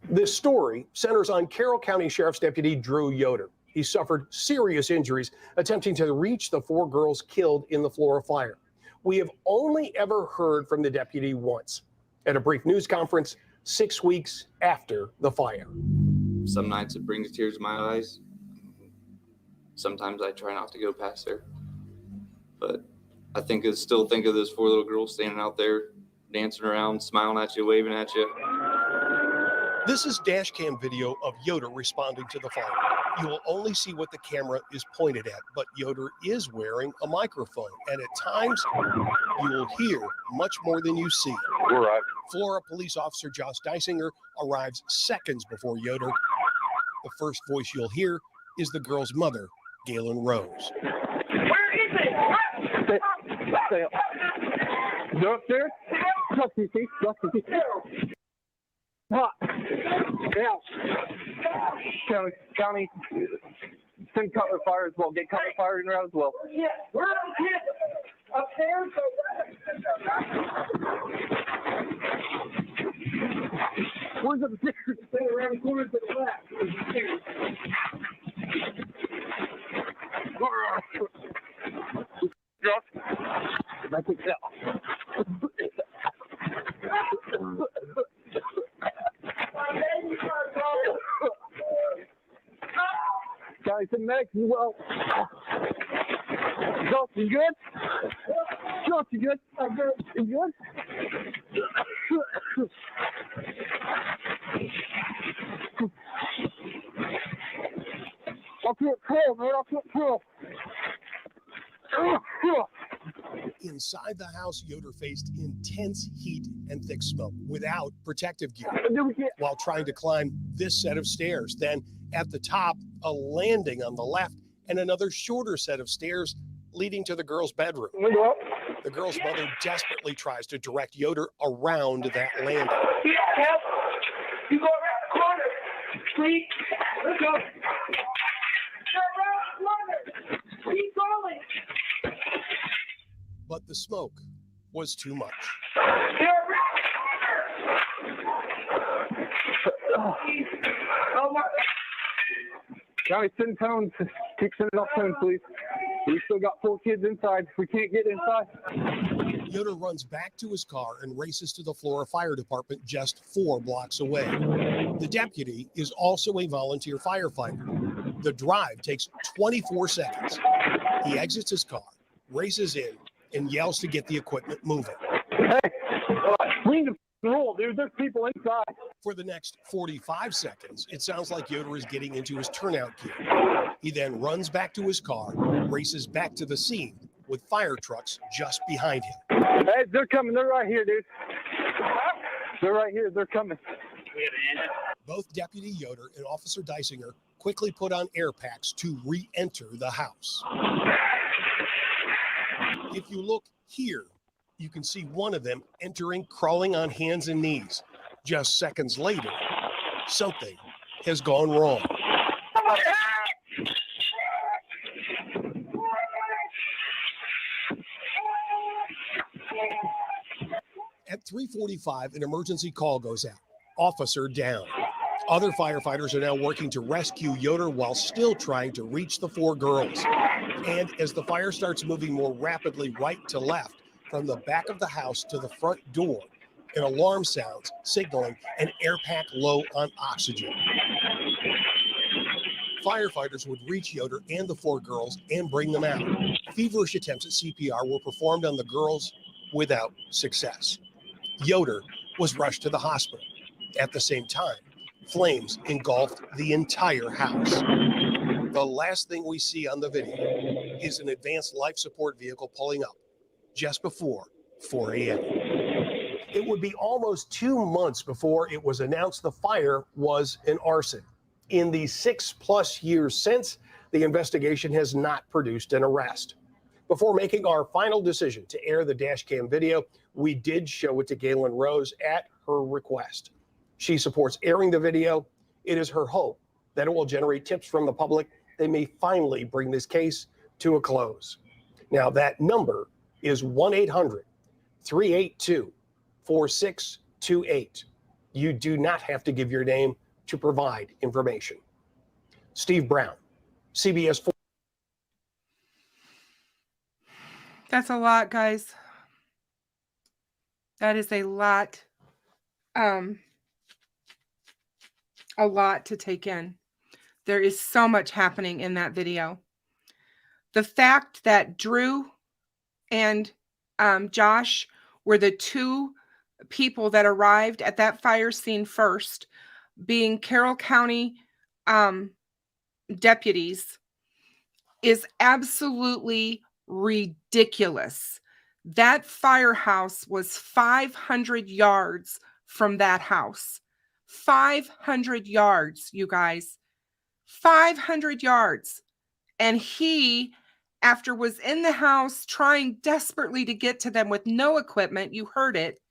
This story centers on Carroll County Sheriff's Deputy Drew Yoder. He suffered serious injuries attempting to reach the 4 girls killed in the Flora fire. We have only ever heard from the deputy once at a brief news conference 6 weeks after the fire. Some nights it brings tears to my eyes. Sometimes I try not to go past there. But I still think of those 4 little girls standing out there, dancing around, smiling at you, waving at you. This is dash cam video of Yoder responding to the fire. You will only see what the camera is pointed at, but Yoder is wearing a microphone, and at times you will hear much more than you see. Right. Flora police officer Josh Dysinger arrives seconds before Yoder. The first voice you'll hear is the girl's mother, Galen Rose. Where is it? Go upstairs. Hot. Yeah. County. Send cutler fire as well. Get cutler fire in there as well. Yeah. Where are the kids? Upstairs. Where's upstairs? Stay around the corner to the left. That's it. Guys, the medics as well. Josh, you good? Josh, you good? I'm good. You good? I feel cold, man. I feel cold. Inside the house, Yoder faced intense heat and thick smoke without protective gear while trying to climb this set of stairs. Then at the top, a landing on the left and another shorter set of stairs leading to the girl's bedroom. The girl's mother desperately tries to direct Yoder around that landing. Yeah, you go around the corner. Please. Let's go. Around the corner. Keep going. But the smoke was too much. Oh my. Guys, send tones. Keep sending off tones, please. We still got 4 kids inside. We can't get inside. Yoder runs back to his car and races to the Flora Fire Department just 4 blocks away. The deputy is also a volunteer firefighter. The drive takes 24 seconds. He exits his car, races in, and yells to get the equipment moving. Hey, we need to roll, dude. There's people inside. For the next 45 seconds, it sounds like Yoder is getting into his turnout gear. He then runs back to his car, races back to the scene with fire trucks just behind him. Hey, they're coming. They're right here, dude. They're right here. They're coming. Both Deputy Yoder and Officer Dysinger quickly put on air packs to re-enter the house. If you look here, you can see one of them entering, crawling on hands and knees. Just seconds later, something has gone wrong. At 3:45, an emergency call goes out. Officer down. Other firefighters are now working to rescue Yoder while still trying to reach the 4 girls. And as the fire starts moving more rapidly right to left, from the back of the house to the front door, an alarm sounds, signaling an air pack low on oxygen. Firefighters would reach Yoder and the 4 girls and bring them out. Feverish attempts at CPR were performed on the girls without success. Yoder was rushed to the hospital. At the same time, flames engulfed the entire house. The last thing we see on the video is an advanced life support vehicle pulling up just before 4 a.m. It would be almost 2 months before it was announced the fire was an arson. In the 6+ years since, the investigation has not produced an arrest. Before making our final decision to air the dash cam video, we did show it to Galen Rose at her request. She supports airing the video. It is her hope that it will generate tips from the public. They may finally bring this case to a close. Now, that number is 1-800-382-4628. You do not have to give your name to provide information. Steve Brown, CBS 4. That's a lot, guys. That is a lot to take in. There is so much happening in that video. The fact that Drew and Josh were the 2 people that arrived at that fire scene first, being Carroll County deputies, is absolutely ridiculous. That firehouse was 500 yards from that house. 500 yards, you guys. 500 yards. And he, after was in the house trying desperately to get to them with no equipment, you heard it,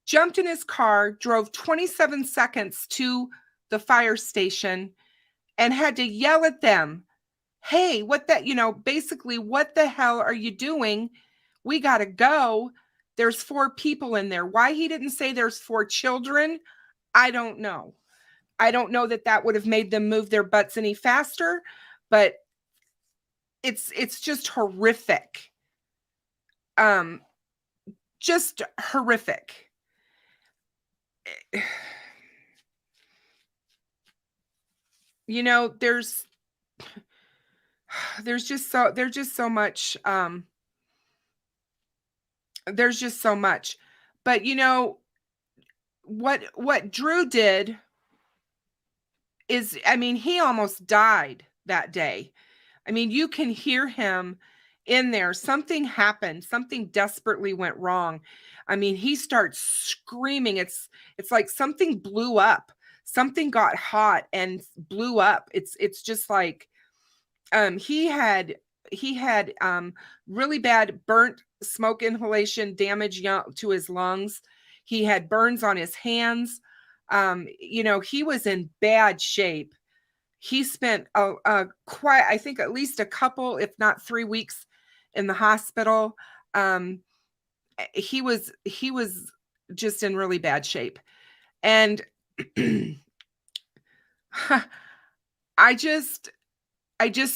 jumped in his car, drove 27 seconds to the fire station, and had to yell at them, hey, basically, what the hell are you doing? We got to go. There's 4 people in there. Why he didn't say there's 4 children, I don't know. I don't know that would have made them move their butts any faster, but it's just horrific. Just horrific. There's just so much. There's just so much. But what Drew did is, he almost died that day. You can hear him in there. Something happened. Something desperately went wrong. He starts screaming. It's like something blew up. Something got hot and blew up. It's just like he had really bad burnt smoke inhalation damage to his lungs. He had burns on his hands. He was in bad shape. He spent I think at least a couple, if not 3 weeks in the hospital. He was just in really bad shape. And I just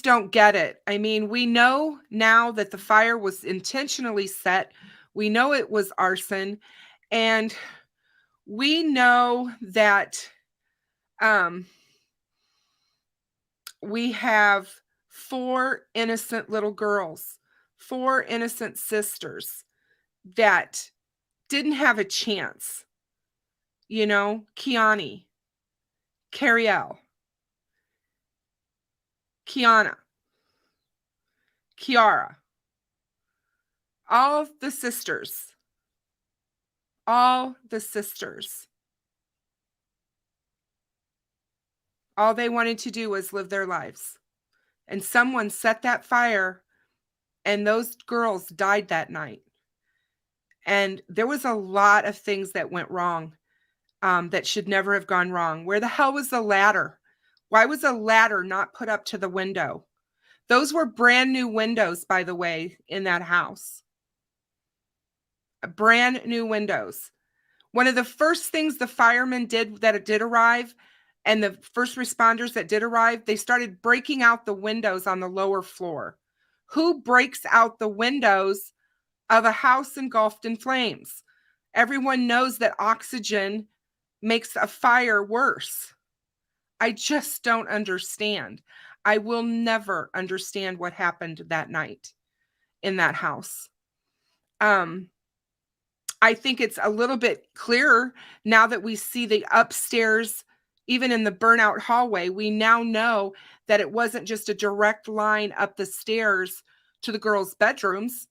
don't get it. We know now that the fire was intentionally set. We know it was arson. And we know that we have 4 innocent little girls, 4 innocent sisters that didn't have a chance. You know, Kiani, Cariel, Kiana, Kiara, all the sisters, all they wanted to do was live their lives. And someone set that fire, and those girls died that night. And there was a lot of things that went wrong that should never have gone wrong. Where the hell was the ladder? Why was a ladder not put up to the window? Those were brand new windows, by the way, in that house. Brand new windows. One of the first things the firemen did that did arrive, and the first responders that did arrive, they started breaking out the windows on the lower floor. Who breaks out the windows of a house engulfed in flames? Everyone knows that oxygen makes a fire worse. I just don't understand. I will never understand what happened that night in that house. I think it's a little bit clearer now that we see the upstairs, even in the burnout hallway. We now know that it wasn't just a direct line up the stairs to the girls' bedrooms.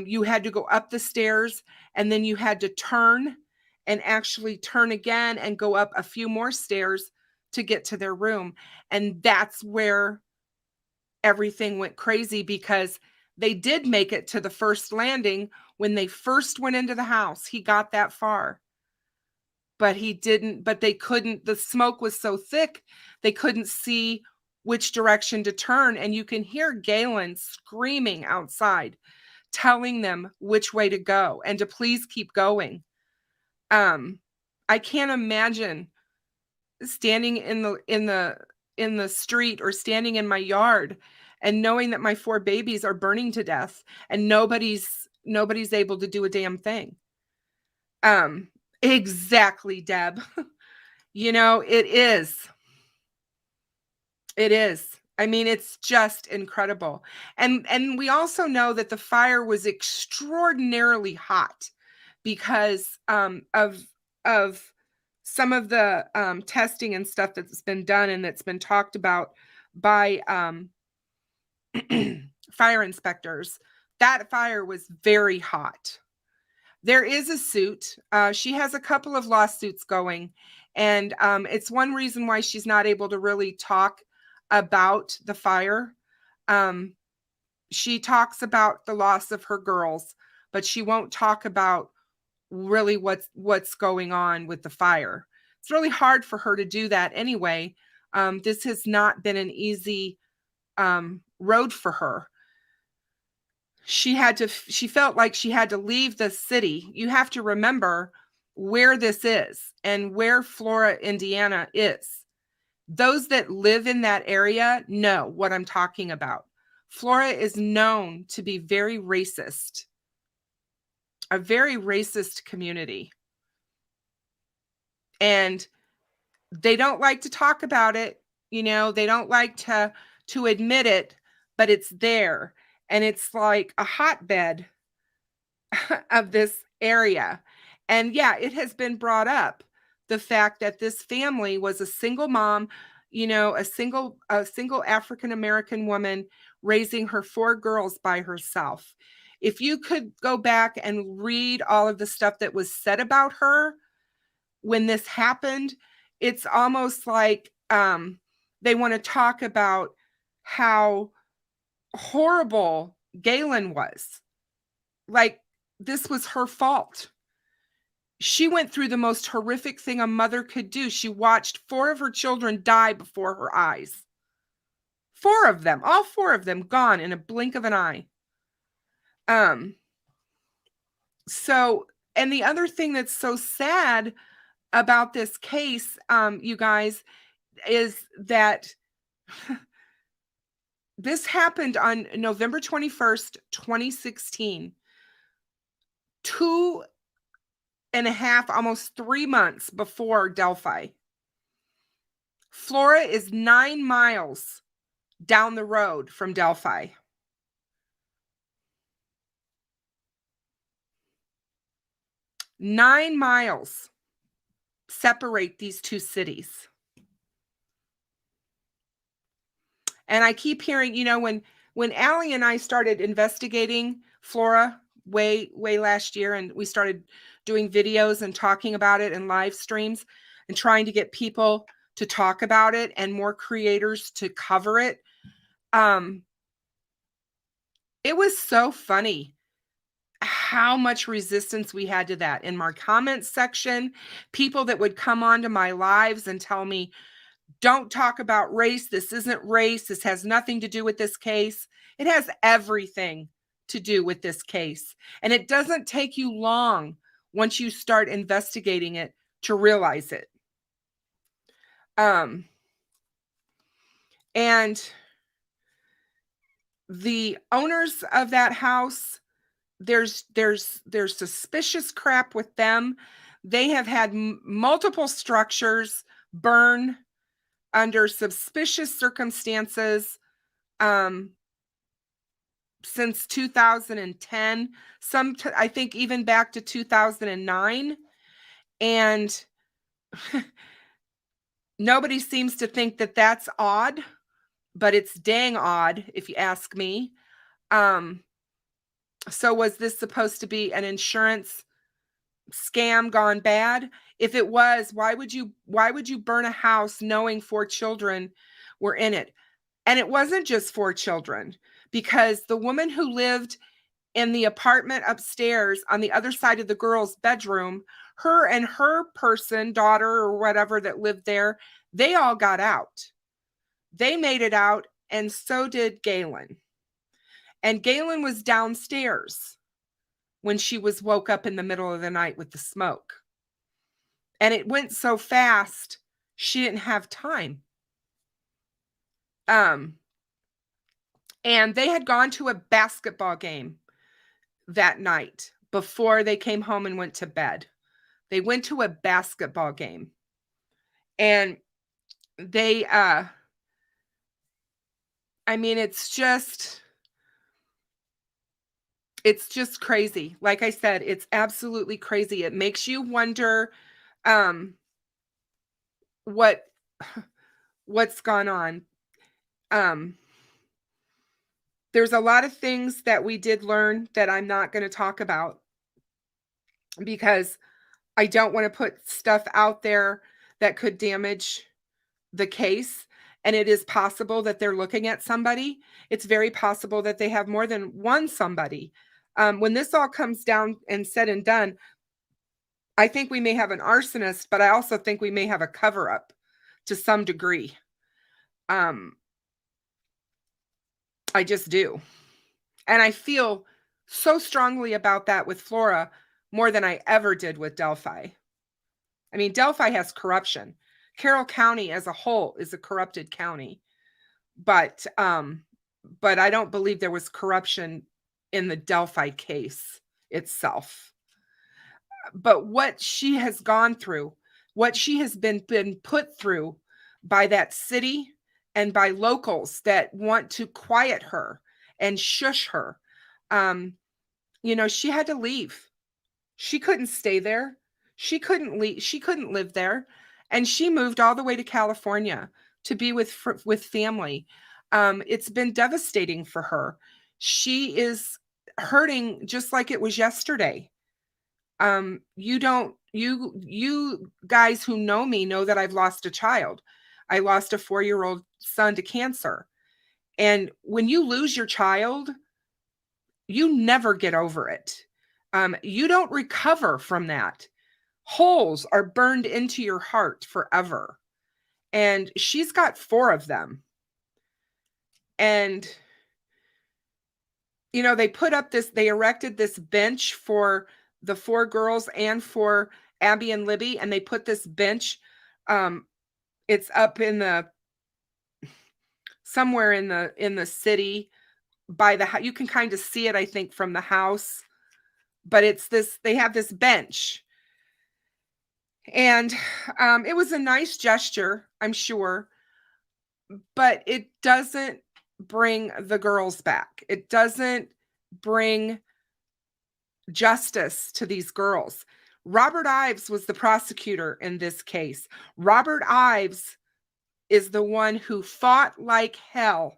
You had to go up the stairs, and then you had to turn and actually turn again and go up a few more stairs to get to their room. And that's where everything went crazy, because they did make it to the first landing when they first went into the house. He got that far, but they couldn't, the smoke was so thick, they couldn't see which direction to turn. And you can hear Galen screaming outside, telling them which way to go and to please keep going. I can't imagine standing in the street or standing in my yard and knowing that my 4 babies are burning to death and nobody's able to do a damn thing. Exactly, Deb. You know, it is. I mean, it's just incredible. And we also know that the fire was extraordinarily hot because of some of the testing and stuff that's been done and that's been talked about by fire inspectors. That fire was very hot. There is a suit. She has a couple of lawsuits going, and it's one reason why she's not able to really talk about the fire. She talks about the loss of her girls, but she won't talk about really what's going on with the fire. It's really hard for her to do that anyway. This has not been an easy road for her. She felt like she had to leave the city. You have to remember where this is and where Flora, Indiana is. Those that live in that area know what I'm talking about. Flora is known to be very racist, a very racist community. And they don't like to talk about it. You know, they don't like to admit it, but it's there. And it's like a hotbed of this area. And yeah, it has been brought up, the fact that this family was a single mom, you know, a single African-American woman raising her 4 girls by herself. If you could go back and read all of the stuff that was said about her when this happened, it's almost like they want to talk about how horrible Galen was. Like, this was her fault. She went through the most horrific thing a mother could do. She watched 4 of her children die before her eyes. 4 of them, all 4 of them gone in a blink of an eye. So, and the other thing that's so sad about this case, you guys, is that this happened on November 21st, 2016. 2.5, almost 3 months before Delphi. Flora is 9 miles down the road from Delphi. Nine miles separate these two cities. And I keep hearing, you know, when Allie and I started investigating Flora way last year, and we started doing videos and talking about it and live streams and trying to get people to talk about it and more creators to cover it. It was so funny how much resistance we had to that in my comments section. People that would come onto my lives and tell me, don't talk about race. This isn't race. This has nothing to do with this case. It has everything to do with this case. And it doesn't take you long once you start investigating it to realize it. And the owners of that house, there's suspicious crap with them. They have had multiple structures burn under suspicious circumstances since 2010, I think even back to 2009. And nobody seems to think that that's odd, but it's dang odd if you ask me. So was this supposed to be an insurance scam gone bad? If it was, why would you burn a house knowing 4 children were in it? And it wasn't just 4 children, because the woman who lived in the apartment upstairs on the other side of the girl's bedroom, her and her daughter or whatever that lived there, they all got out. They made it out, and so did Galen. And Galen was downstairs when she was woke up in the middle of the night with the smoke. And it went so fast, she didn't have time. And they had gone to a basketball game that night before they came home and went to bed. They went to a basketball game. And they, I mean, it's just crazy. Like I said, it's absolutely crazy. It makes you wonder what's gone on. There's a lot of things that we did learn that I'm not going to talk about because I don't want to put stuff out there that could damage the case. And it is possible that they're looking at somebody. It's very possible that they have more than one somebody. When this all comes down and said and done, I think we may have an arsonist, but I also think we may have a cover-up to some degree. I just do. And I feel so strongly about that with Flora more than I ever did with Delphi. I mean, Delphi has corruption. Carroll County as a whole is a corrupted county. But I don't believe there was corruption in the Delphi case itself. But what she has gone through, what she has been put through by that city and by locals that want to quiet her and shush her, you know, she had to leave. She couldn't stay there. She couldn't leave. She couldn't live there. And she moved all the way to California to be with family. It's been devastating for her. She is hurting just like it was yesterday. You guys who know me know that I've lost a child. I lost a 4-year-old son to cancer. And when you lose your child, you never get over it. You don't recover from that. Holes are burned into your heart forever. And she's got 4 of them. And, you know, they erected this bench for the 4 girls and for Abby and Libby. And they put this bench, it's up in somewhere in the city by you can kind of see it, I think, from the house, but they have this bench. And it was a nice gesture, I'm sure, but it doesn't bring the girls back. It doesn't bring justice to these girls. Robert Ives was the prosecutor in this case. Robert Ives is the one who fought like hell,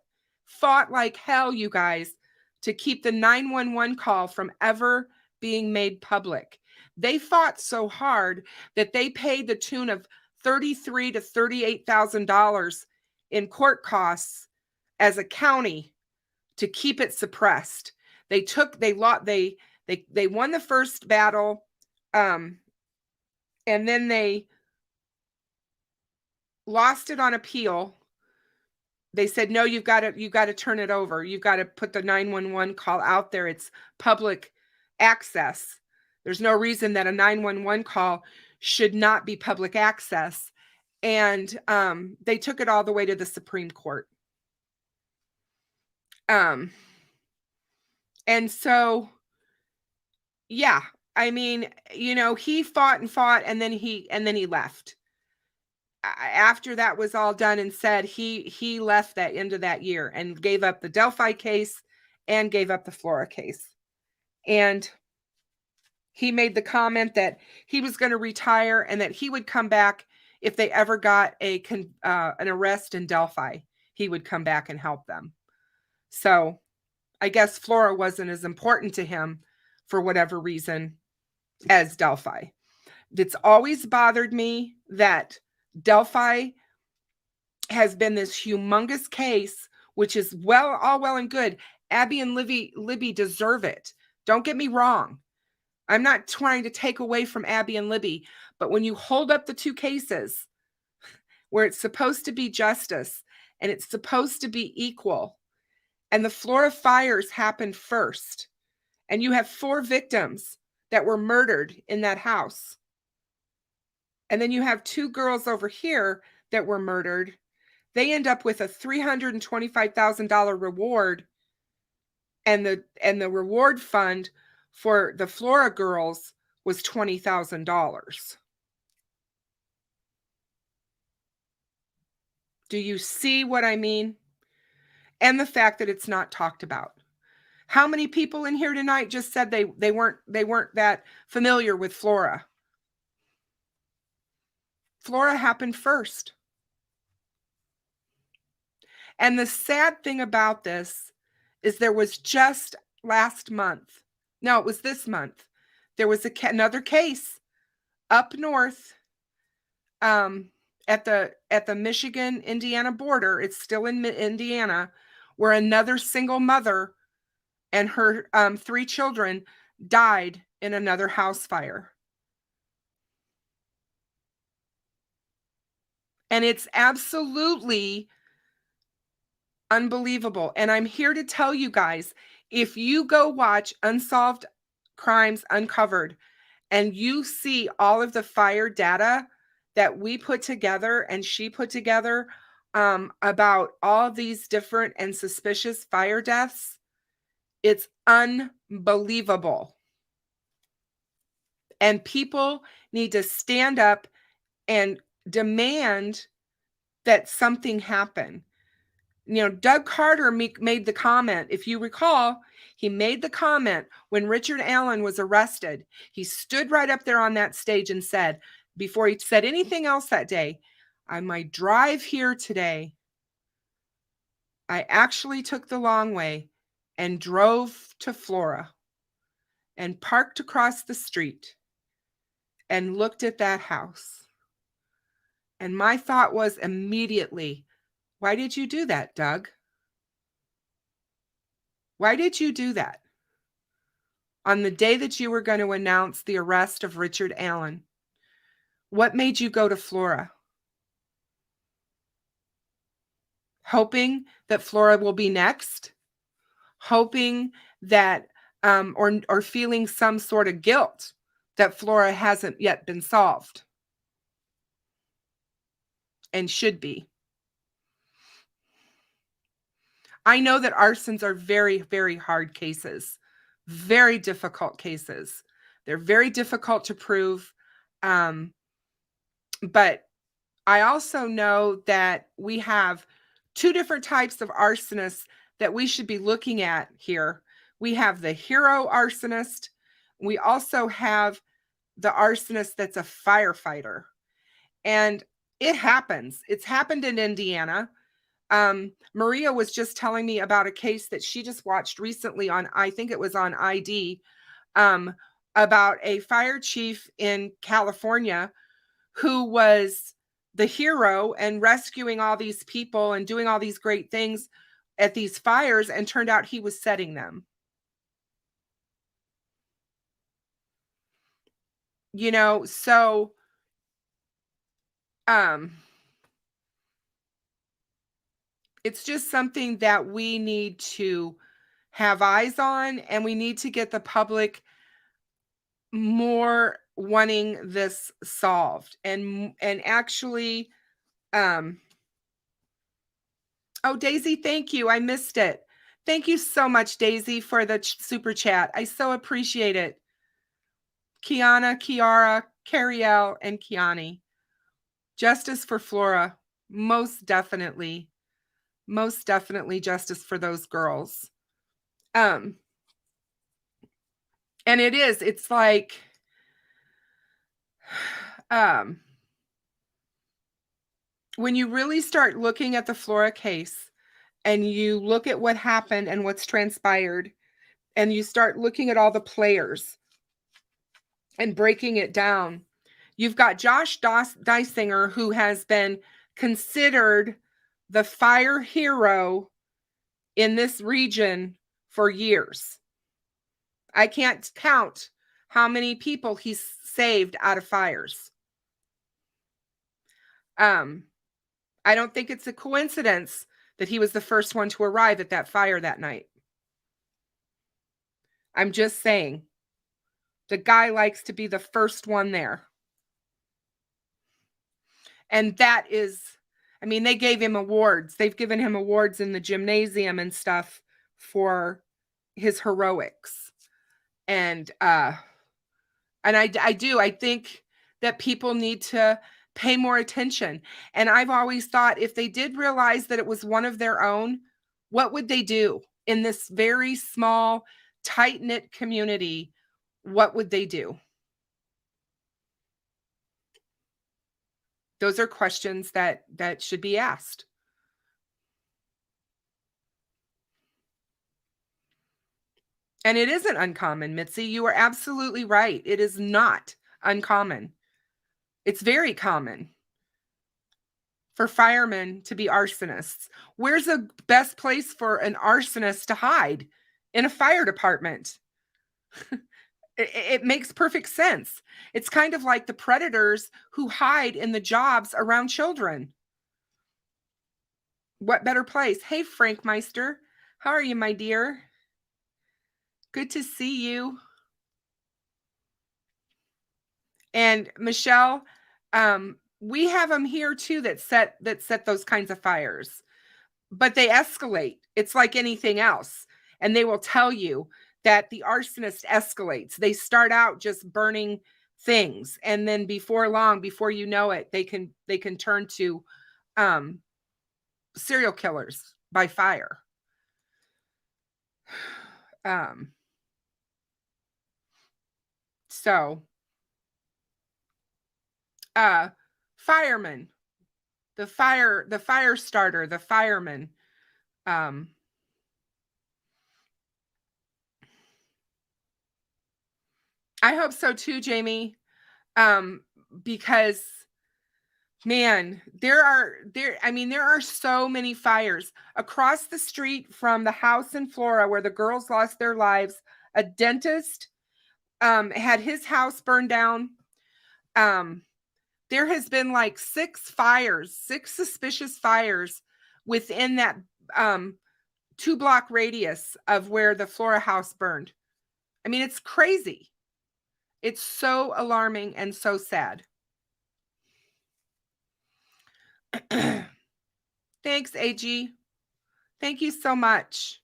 you guys, to keep the 911 call from ever being made public. They fought so hard that they paid the tune of $33,000 to $38,000 in court costs as a county to keep it suppressed. They won the first battle, and then they lost it on appeal. They said, no, you've got to turn it over. You've got to put the 911 call out there. It's public access. There's no reason that a 911 call should not be public access. And they took it all the way to the Supreme Court. And so, yeah, I mean, you know, he fought, and then he left. After that was all done and said, he left that end of that year and gave up the Delphi case and gave up the Flora case. And he made the comment that he was going to retire and that he would come back if they ever got an arrest in Delphi. He would come back and help them. So I guess Flora wasn't as important to him for whatever reason as Delphi. It's always bothered me that Delphi has been this humongous case, which is all well and good. Abby and Libby deserve it. Don't get me wrong. I'm not trying to take away from Abby and Libby, but when you hold up the two cases where it's supposed to be justice and it's supposed to be equal, and the Flora fires happened first, and you have 4 victims that were murdered in that house, and then you have 2 girls over here that were murdered, they end up with a $325,000 reward, and the reward fund for the Flora girls was $20,000. Do you see what I mean? And the fact that it's not talked about. How many people in here tonight just said they weren't that familiar with Flora? Flora happened first. And the sad thing about this is there was just last month. No, it was this month. There was another case up north at the Michigan-Indiana border. It's still in Indiana, where another single mother and her 3 children died in another house fire. And it's absolutely unbelievable. And I'm here to tell you guys, if you go watch Unsolved Crimes Uncovered and you see all of the fire data that we put together and she put together about all these different and suspicious fire deaths, it's unbelievable. And people need to stand up and demand that something happen. You know, Doug Carter made the comment, if you recall, he made the comment when Richard Allen was arrested. He stood right up there on that stage and said, before he said anything else that day, on my drive here today, I actually took the long way and drove to Flora and parked across the street and looked at that house. And my thought was immediately, why did you do that, Doug? Why did you do that? On the day that you were going to announce the arrest of Richard Allen, what made you go to Flora? Hoping that Flora will be next? Hoping that, or feeling some sort of guilt that Flora hasn't yet been solved and should be. I know that arsons are very, very hard cases, very difficult cases. They're very difficult to prove. But I also know that we have two different types of arsonists that we should be looking at here. We have the hero arsonist. We also have the arsonist that's a firefighter. And it happens. It's happened in Indiana. Maria was just telling me about a case that she just watched recently on, I think it was on ID, about a fire chief in California who was the hero and rescuing all these people and doing all these great things at these fires, and turned out he was setting them. You know, so it's just something that we need to have eyes on, and we need to get the public more wanting this solved. And actually, oh, Daisy, thank you. I missed it. Thank you so much, Daisy, for the super chat. I so appreciate it. Kiana, Kiara, Cariel, and Kiani. Justice for Flora. Most definitely. Most definitely justice for those girls. And it's like, when you really start looking at the Flora case and you look at what happened and what's transpired, and you start looking at all the players and breaking it down, you've got Josh Dysinger, who has been considered the fire hero in this region for years. I can't count how many people he's saved out of fires. I don't think it's a coincidence that he was the first one to arrive at that fire that night. I'm just saying, the guy likes to be the first one there. And that is, I mean, they gave him awards. They've given him awards in the gymnasium and stuff for his heroics. And I think that people need to pay more attention. And I've always thought, if they did realize that it was one of their own, what would they do in this very small, tight-knit community? What would they do? Those are questions that should be asked. And it isn't uncommon, Mitzi. You are absolutely right. It is not uncommon. It's very common for firemen to be arsonists. Where's the best place for an arsonist to hide? In a fire department. It makes perfect sense. It's kind of like the predators who hide in the jobs around children. What better place? Hey, Frank Meister. How are you, my dear? Good to see you. And Michelle, we have them here too that set those kinds of fires, but they escalate. It's like anything else. And they will tell you that the arsonist escalates. They start out just burning things, and then before long, before you know it, they can turn to serial killers by fire. Firemen, the fire starter, the fireman. I hope so too, Jamie. Because man, there are so many fires across the street from the house in Flora where the girls lost their lives. A dentist had his house burned down. There has been like 6 suspicious fires within that 2-block radius of where the Flora house burned. I mean, it's crazy. It's so alarming and so sad. Thanks, AG. Thank you so much.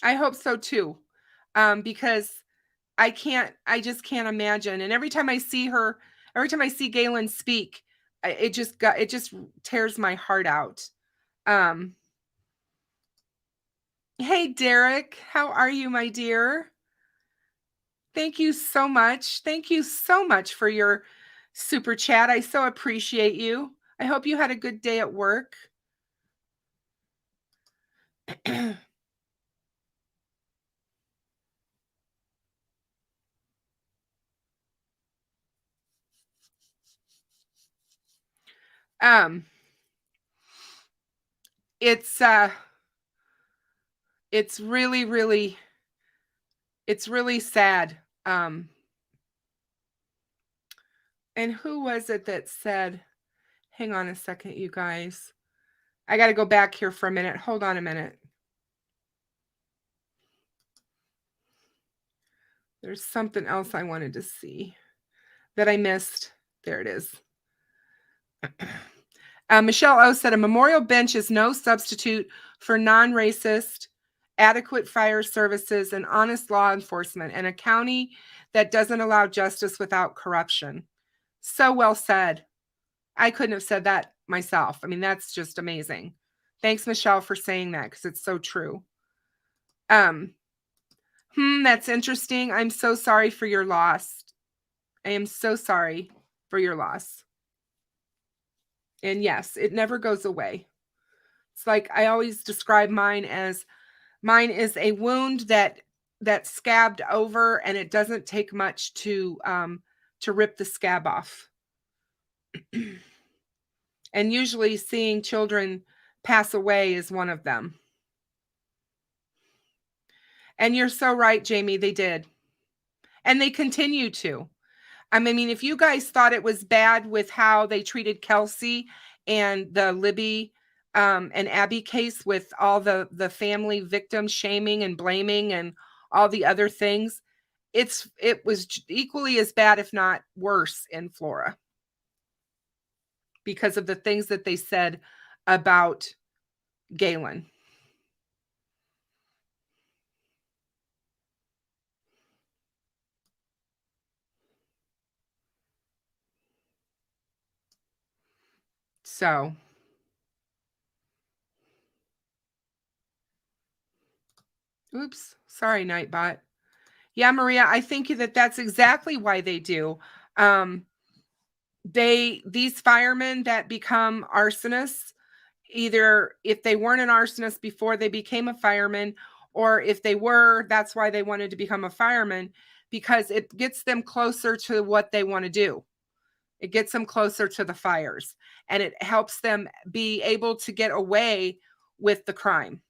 I hope so too. Because I just can't imagine. And every time I see Galen speak, it just tears my heart out. Hey, Derek, how are you, my dear? Thank you so much. Thank you so much for your super chat. I so appreciate you. I hope you had a good day at work. It's really sad. And who was it that said, hang on a second, you guys. I got to go back here for a minute. Hold on a minute. There's something else I wanted to see that I missed. There it is. Michelle O said, a memorial bench is no substitute for non-racist, adequate fire services, and honest law enforcement, and a county that doesn't allow justice without corruption. So well said. I couldn't have said that myself. I mean, that's just amazing. Thanks, Michelle, for saying that, because it's so true. That's interesting. I'm so sorry for your loss. I am so sorry for your loss. And yes, it never goes away. It's like I always describe mine as, mine is a wound that scabbed over, and it doesn't take much to rip the scab off. And usually seeing children pass away is one of them. And you're so right, Jamie, they did. And they continue to. I mean, if you guys thought it was bad with how they treated Kelsey and the Libby and Abby case with all the family victim shaming and blaming and all the other things, it was equally as bad, if not worse, in Flora, because of the things that they said about Galen. So, oops, sorry, Nightbot. Yeah, Maria, I think that that's exactly why they do. These firemen that become arsonists, either if they weren't an arsonist before they became a fireman, or if they were, that's why they wanted to become a fireman, because it gets them closer to what they want to do. It gets them closer to the fires, and it helps them be able to get away with the crime.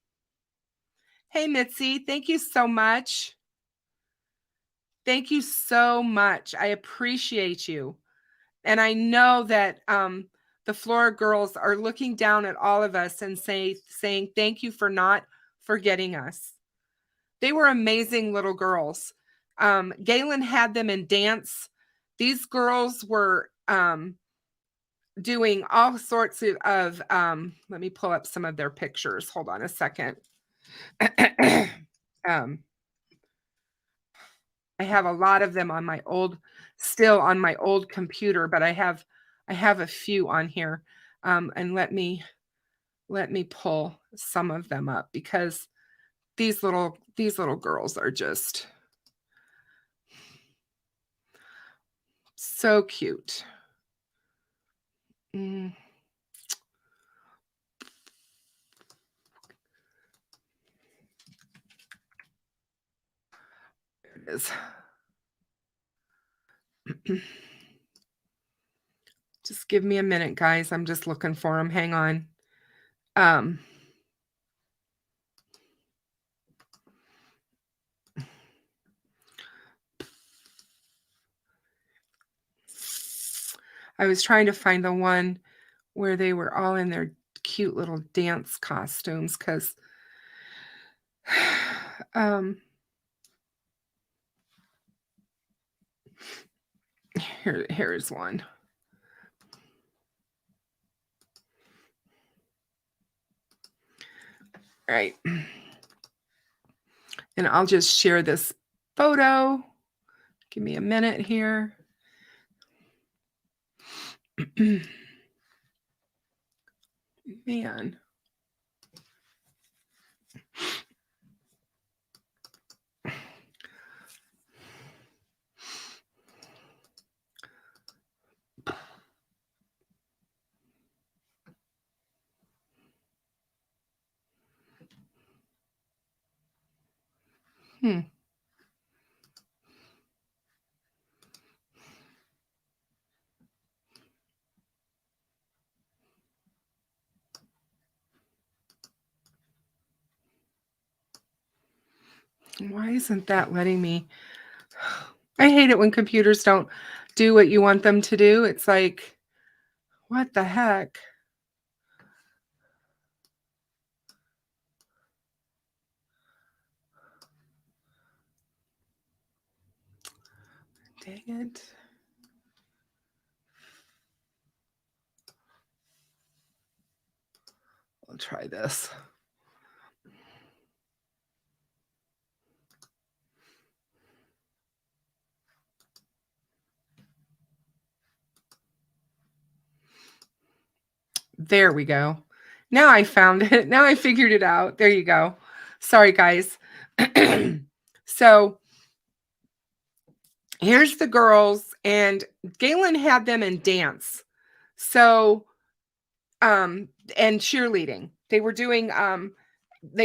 Hey, Mitzi, thank you so much. Thank you so much. I appreciate you. And I know that the Flora girls are looking down at all of us and saying, thank you for not forgetting us. They were amazing little girls. Galen had them in dance. These girls were doing all sorts of let me pull up some of their pictures. Hold on a second. I have a lot of them on my old computer, but I have a few on here. And let me pull some of them up, because these little girls are just so cute. There it is. Just give me a minute, guys. I'm just looking for them. Hang on. I was trying to find the one where they were all in their cute little dance costumes, because here's one. All right. And I'll just share this photo. Give me a minute here. Man. Why isn't that letting me? I hate it when computers don't do what you want them to do. It's like, what the heck? Dang it. I'll try this. There we go. Now I found it. Now I figured it out. There you go. Sorry, guys. So here's the girls, and Galen had them in dance. So, and cheerleading. They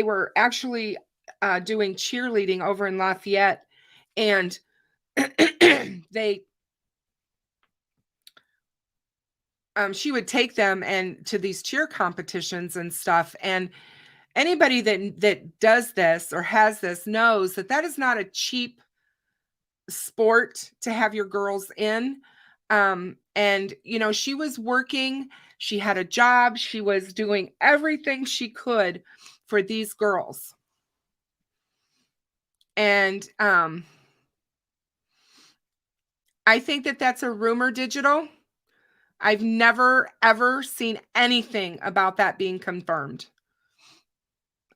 were actually doing cheerleading over in Lafayette, and she would take them and to these cheer competitions and stuff. And anybody that does this or has this knows that is not a cheap sport to have your girls in. And she was working, she had a job, she was doing everything she could for these girls. And I think that's a rumor digital. I've never, ever seen anything about that being confirmed.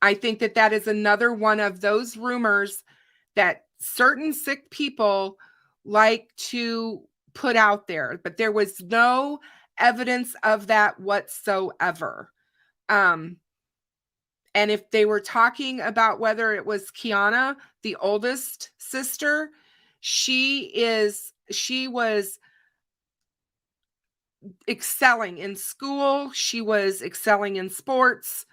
I think that is another one of those rumors that certain sick people like to put out there, but there was no evidence of that whatsoever. And if they were talking about whether it was Kiana, the oldest sister, she was excelling in school. She was excelling in sports.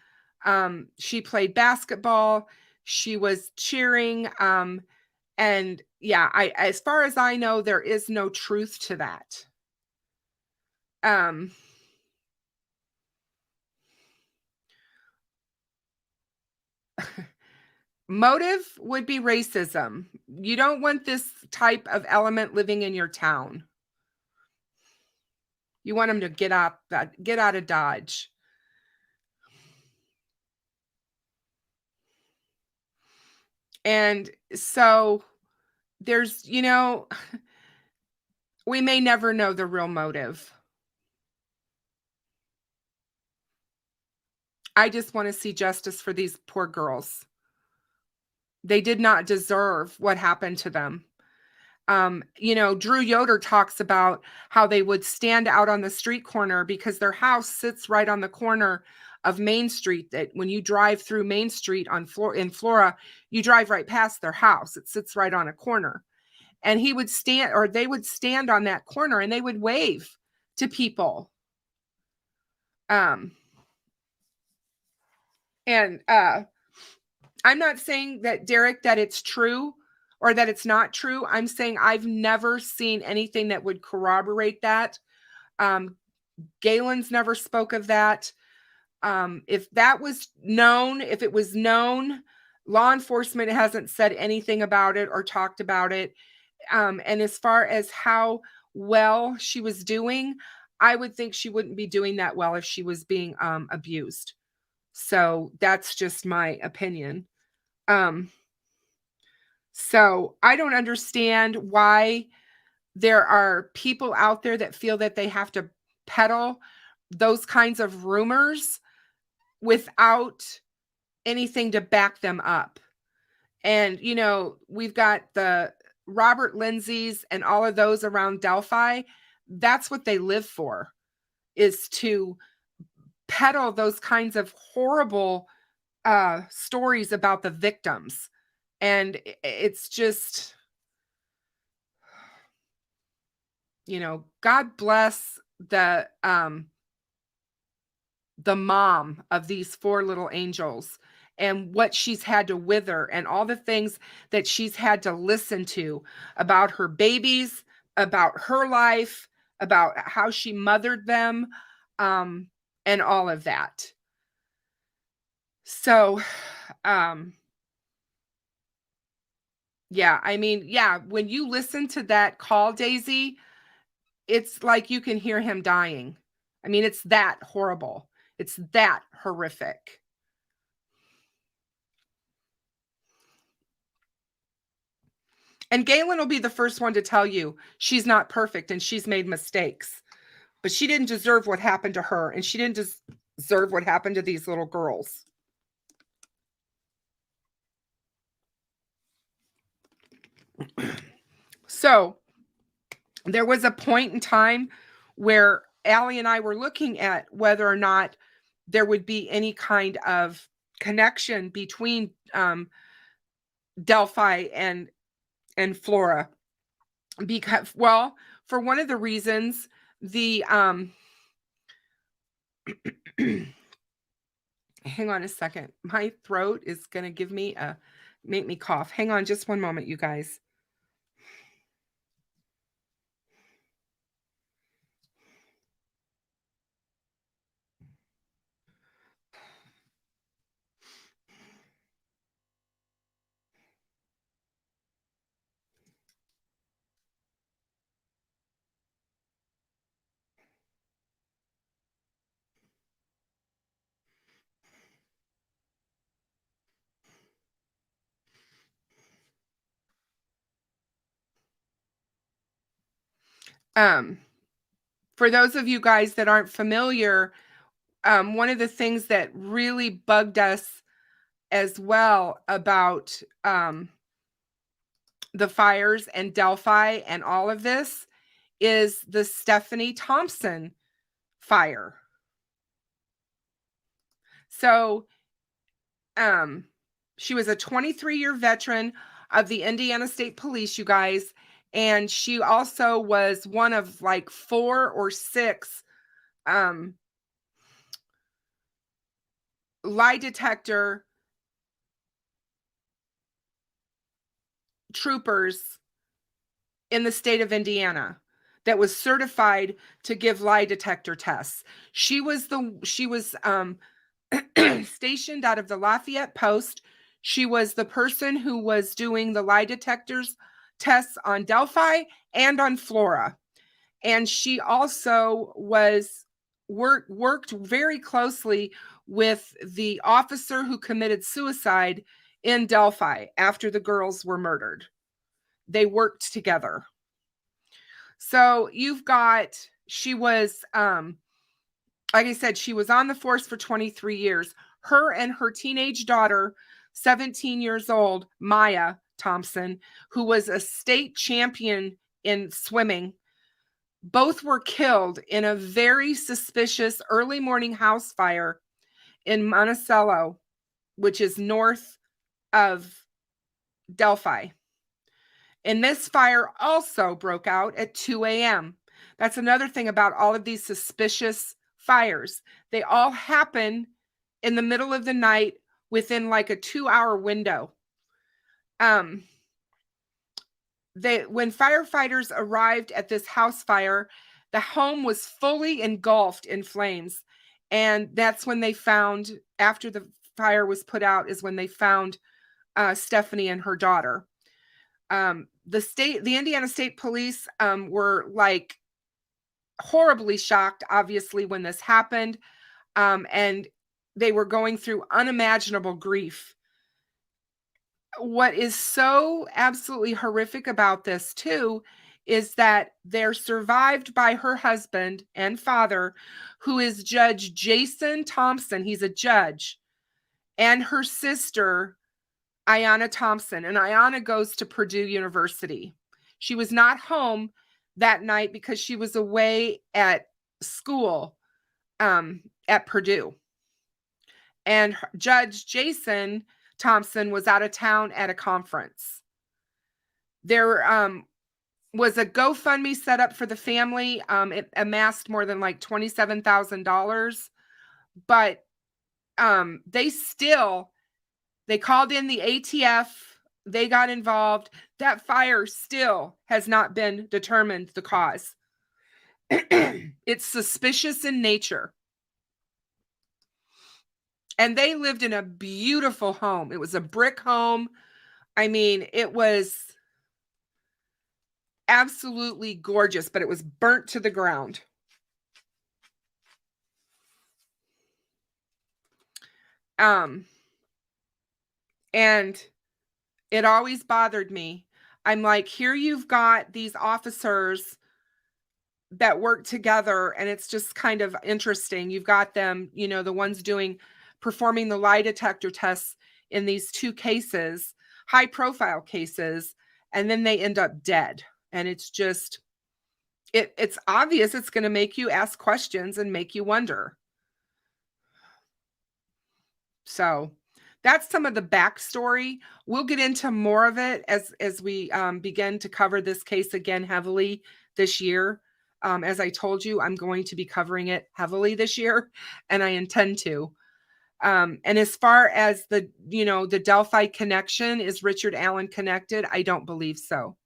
She played basketball. She was cheering. And yeah, as far as I know, there is no truth to that. Motive would be racism. You don't want this type of element living in your town. You want them to get out of Dodge. And so there's, we may never know the real motive. I just want to see justice for these poor girls. They did not deserve what happened to them. Drew Yoder talks about how they would stand out on the street corner because their house sits right on the corner of Main Street. That when you drive through Main Street in Flora, you drive right past their house. It sits right on a corner. And they would stand on that corner and they would wave to people. And I'm not saying that, Derek, that it's true or that it's not true. I'm saying I've never seen anything that would corroborate that. Galen's never spoke of that. If it was known, law enforcement hasn't said anything about it or talked about it. And as far as how well she was doing, I would think she wouldn't be doing that well if she was being abused. So that's just my opinion. So I don't understand why there are people out there that feel that they have to peddle those kinds of rumors without anything to back them up. And, we've got the Robert Lindsay's and all of those around Delphi. That's what they live for, is to peddle those kinds of horrible stories about the victims. And it's just, God bless the mom of these 4 little angels and what she's had to wither and all the things that she's had to listen to about her babies, about her life, about how she mothered them, and all of that. So, when you listen to that call, Daisy, it's like you can hear him dying. I mean, it's that horrible. It's that horrific. And Galen will be the first one to tell you she's not perfect and she's made mistakes. But she didn't deserve what happened to her, and she didn't deserve what happened to these little girls. So there was a point in time where Allie and I were looking at whether or not there would be any kind of connection between Delphi and Flora, because, well, for one of the reasons, the hang on a second, my throat is going to make me cough. Hang on just one moment, you guys. For those of you guys that aren't familiar, one of the things that really bugged us as well about the fires and Delphi and all of this is the Stephanie Thompson fire. So she was a 23-year veteran of the Indiana State Police, you guys. And she also was one of like 4 or 6 lie detector troopers in the state of Indiana that was certified to give lie detector tests. She was stationed out of the Lafayette Post. She was the person who was doing the lie detectors tests on Delphi and on Flora. And she also worked very closely with the officer who committed suicide in Delphi after the girls were murdered. They worked together. So she was, like I said, she was on the force for 23 years. Her and her teenage daughter, 17 years old, Maya Thompson, who was a state champion in swimming, both were killed in a very suspicious early morning house fire in Monticello, which is north of Delphi. And this fire also broke out at 2 a.m. That's another thing about all of these suspicious fires. They all happen in the middle of the night within like a 2-hour window. When firefighters arrived at this house fire, the home was fully engulfed in flames. And that's when they found, after the fire was put out, is when they found Stephanie and her daughter. The Indiana State Police were like horribly shocked, obviously, when this happened. And they were going through unimaginable grief. What is so absolutely horrific about this, too, is that they're survived by her husband and father, who is Judge Jason Thompson. He's a judge. And her sister, Ayanna Thompson. And Ayanna goes to Purdue University. She was not home that night because she was away at school. at Purdue. And Judge Jason Thompson was out of town at a conference. There was a GoFundMe set up for the family. It amassed more than like $27,000, but they called in the ATF. They got involved. That fire still has not been determined the cause. It's suspicious in nature. And they lived in a beautiful home. It was a brick home. I mean, it was absolutely gorgeous, but it was burnt to the ground. And it always bothered me. I'm like, here you've got these officers that work together, and it's just kind of interesting. You've got them, the ones performing the lie detector tests in these two cases, high profile cases, and then they end up dead. And it's just, it's obvious it's going to make you ask questions and make you wonder. So that's some of the backstory. We'll get into more of it as we begin to cover this case again heavily this year. As I told you, I'm going to be covering it heavily this year, and I intend to. And as far as the Delphi connection, is Richard Allen connected? I don't believe so.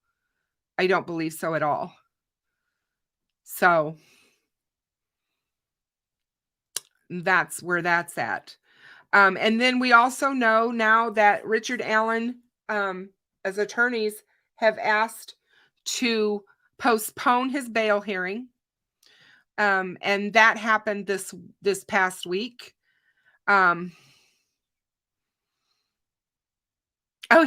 I don't believe so at all. So that's where that's at. And then we also know now that Richard Allen, as attorneys, have asked to postpone his bail hearing. And that happened this past week. Oh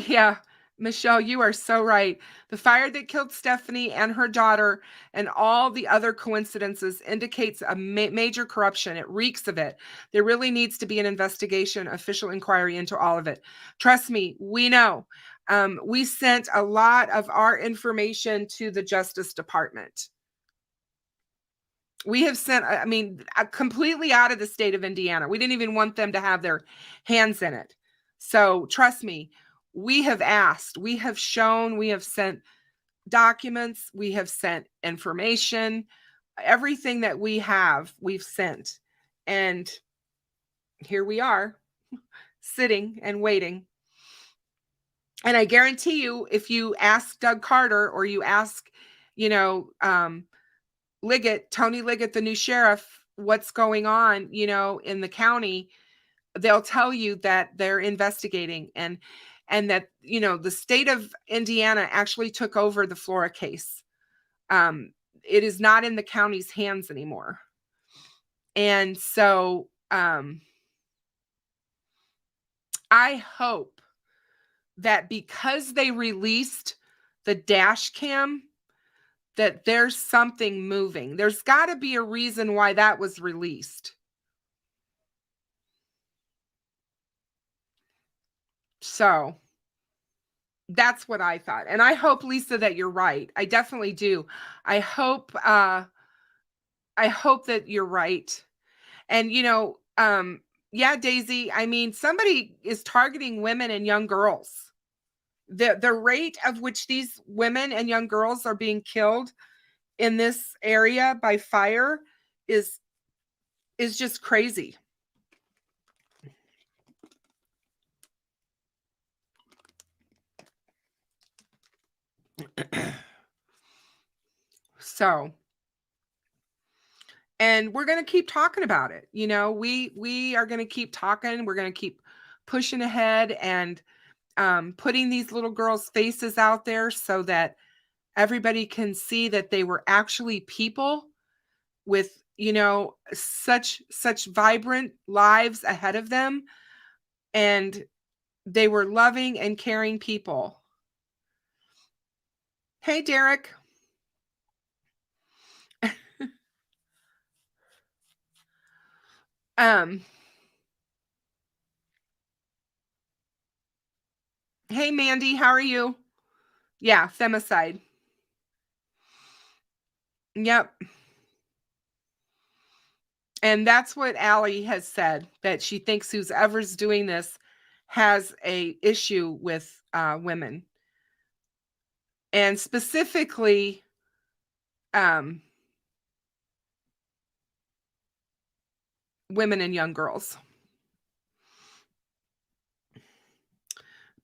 yeah, Michelle, you are so right. The fire that killed Stephanie and her daughter and all the other coincidences indicates a major corruption. It reeks of it. There really needs to be an investigation, official inquiry into all of it. Trust me, we know. We sent a lot of our information to the Justice Department. We have sent, completely out of the state of Indiana. We didn't even want them to have their hands in it. So trust me, we have asked, we have shown, we have sent documents, we have sent information, everything that we have, we've sent. And here we are, sitting and waiting. And I guarantee you, if you ask Doug Carter or you ask, Liggett, Tony Liggett, the new sheriff, what's going on, in the county, they'll tell you that they're investigating and that, the state of Indiana actually took over the Flora case. It is not in the county's hands anymore. And so I hope that because they released the dash cam, that there's something moving. There's got to be a reason why that was released. So that's what I thought. And I hope, Lisa, that you're right. I definitely do. I hope that you're right. And, yeah, Daisy, somebody is targeting women and young girls. The rate of which these women and young girls are being killed in this area by fire is just crazy. So, and we're going to keep talking about it. We are going to keep talking. We're going to keep pushing ahead and putting these little girls' faces out there so that everybody can see that they were actually people with, such vibrant lives ahead of them. And they were loving and caring people. Hey, Derek. Hey, Mandy, how are you? Yeah, femicide. Yep. And that's what Allie has said, that she thinks whoever's doing this has a issue with women. And specifically, women and young girls.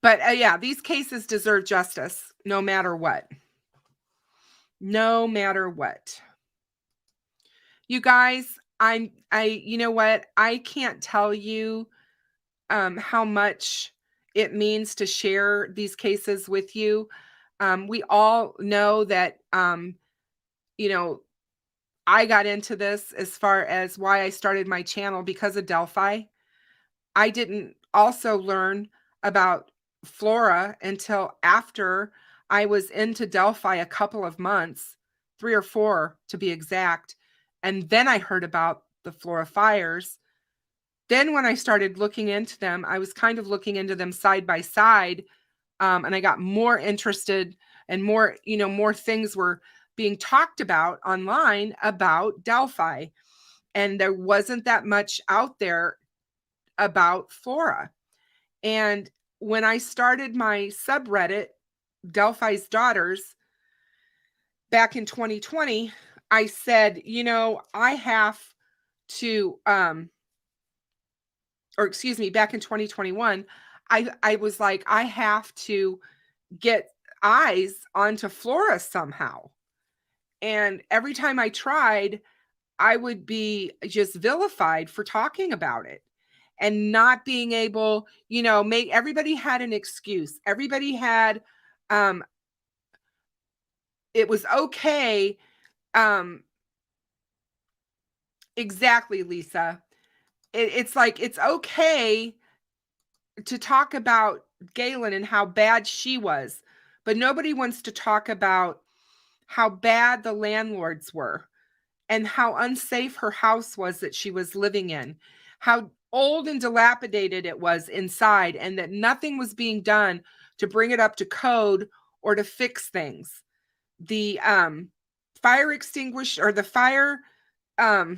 But yeah, these cases deserve justice no matter what. No matter what. You guys, you know what? I can't tell you how much it means to share these cases with you. We all know that, you know, I got into this as far as why I started my channel because of Delphi. I didn't also learn about Flora until after I was into Delphi a couple of months, 3 or 4 to be exact. And then I heard about the Flora fires. Then when I started looking into them, I was kind of looking into them side by side. And I got more interested, and more, you know, more things were being talked about online about Delphi. And there wasn't that much out there about Flora. And when I started my subreddit, Delphi's Daughters, back in 2020, I said, you know, I have to, or excuse me, back in 2021, I was like, I have to get eyes onto Flora somehow. And every time I tried, I would be just vilified for talking about it and not being able, you know, everybody had an excuse. Everybody had, it was okay. Exactly, Lisa. It's like, it's okay to talk about Galen and how bad she was, but nobody wants to talk about how bad the landlords were and how unsafe her house was that she was living in, how old and dilapidated it was inside, and that nothing was being done to bring it up to code or to fix things. The fire extinguisher, or the fire, not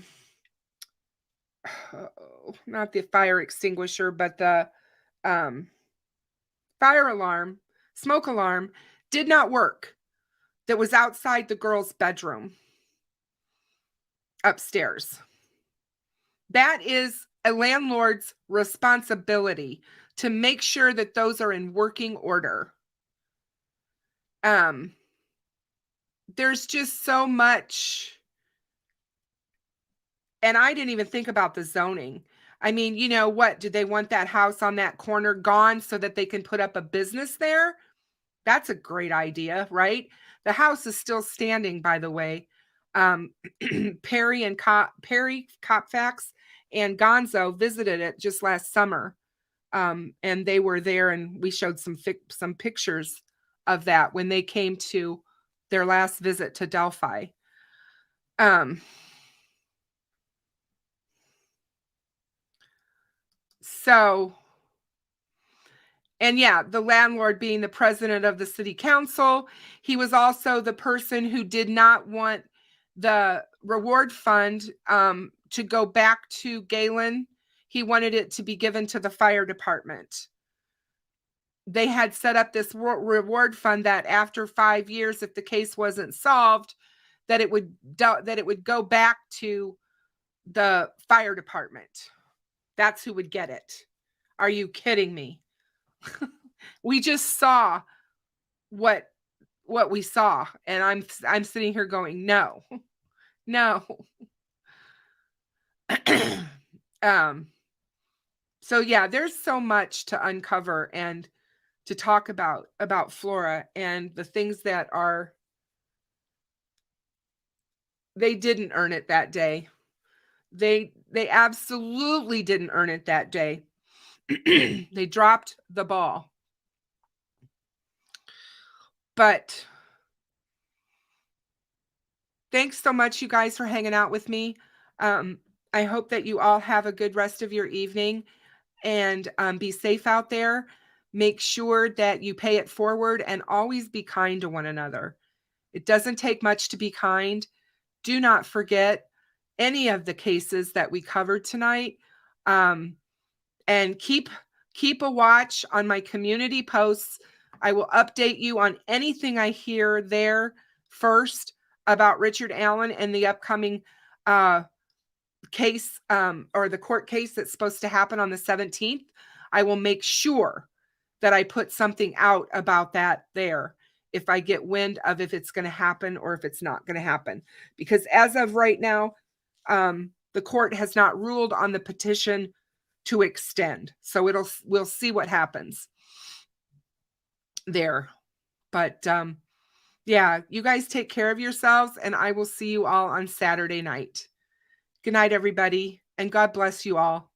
the fire extinguisher, but the fire alarm, smoke alarm, did not work. That was outside the girl's bedroom upstairs. That is a landlord's responsibility to make sure that those are in working order. There's just so much. And I didn't even think about the zoning. I mean, you know what? Do they want that house on that corner gone so that they can put up a business there? That's a great idea, right? The house is still standing, by the way. Perry, Faxx, and GonZo visited it just last summer. And they were there, and we showed some pictures of that when they came to their last visit to Delphi. So, and yeah, the landlord being the president of the city council, he was also the person who did not want the reward fund to go back to Galen. He wanted it to be given to the fire department. They had set up this reward fund that after 5 years, if the case wasn't solved, that it would go back to the fire department. That's who would get it. Are you kidding me? We just saw what we saw, and I'm sitting here going, no. So yeah, there's so much to uncover and to talk about Flora and the things that they didn't earn it that day. They absolutely didn't earn it that day. They dropped the ball. But thanks so much, you guys, for hanging out with me. I hope that you all have a good rest of your evening, and be safe out there. Make sure that you pay it forward and always be kind to one another. It doesn't take much to be kind. Do not forget any of the cases that we covered tonight. And keep a watch on my community posts. I will update you on anything I hear there first about Richard Allen and the upcoming case or the court case that's supposed to happen on the 17th. I will make sure that I put something out about that there if I get wind of if it's going to happen or if it's not going to happen. Because as of right now, the court has not ruled on the petition to extend. So we'll see what happens there. But yeah, you guys take care of yourselves, and I will see you all on Saturday night. Good night, everybody, and God bless you all.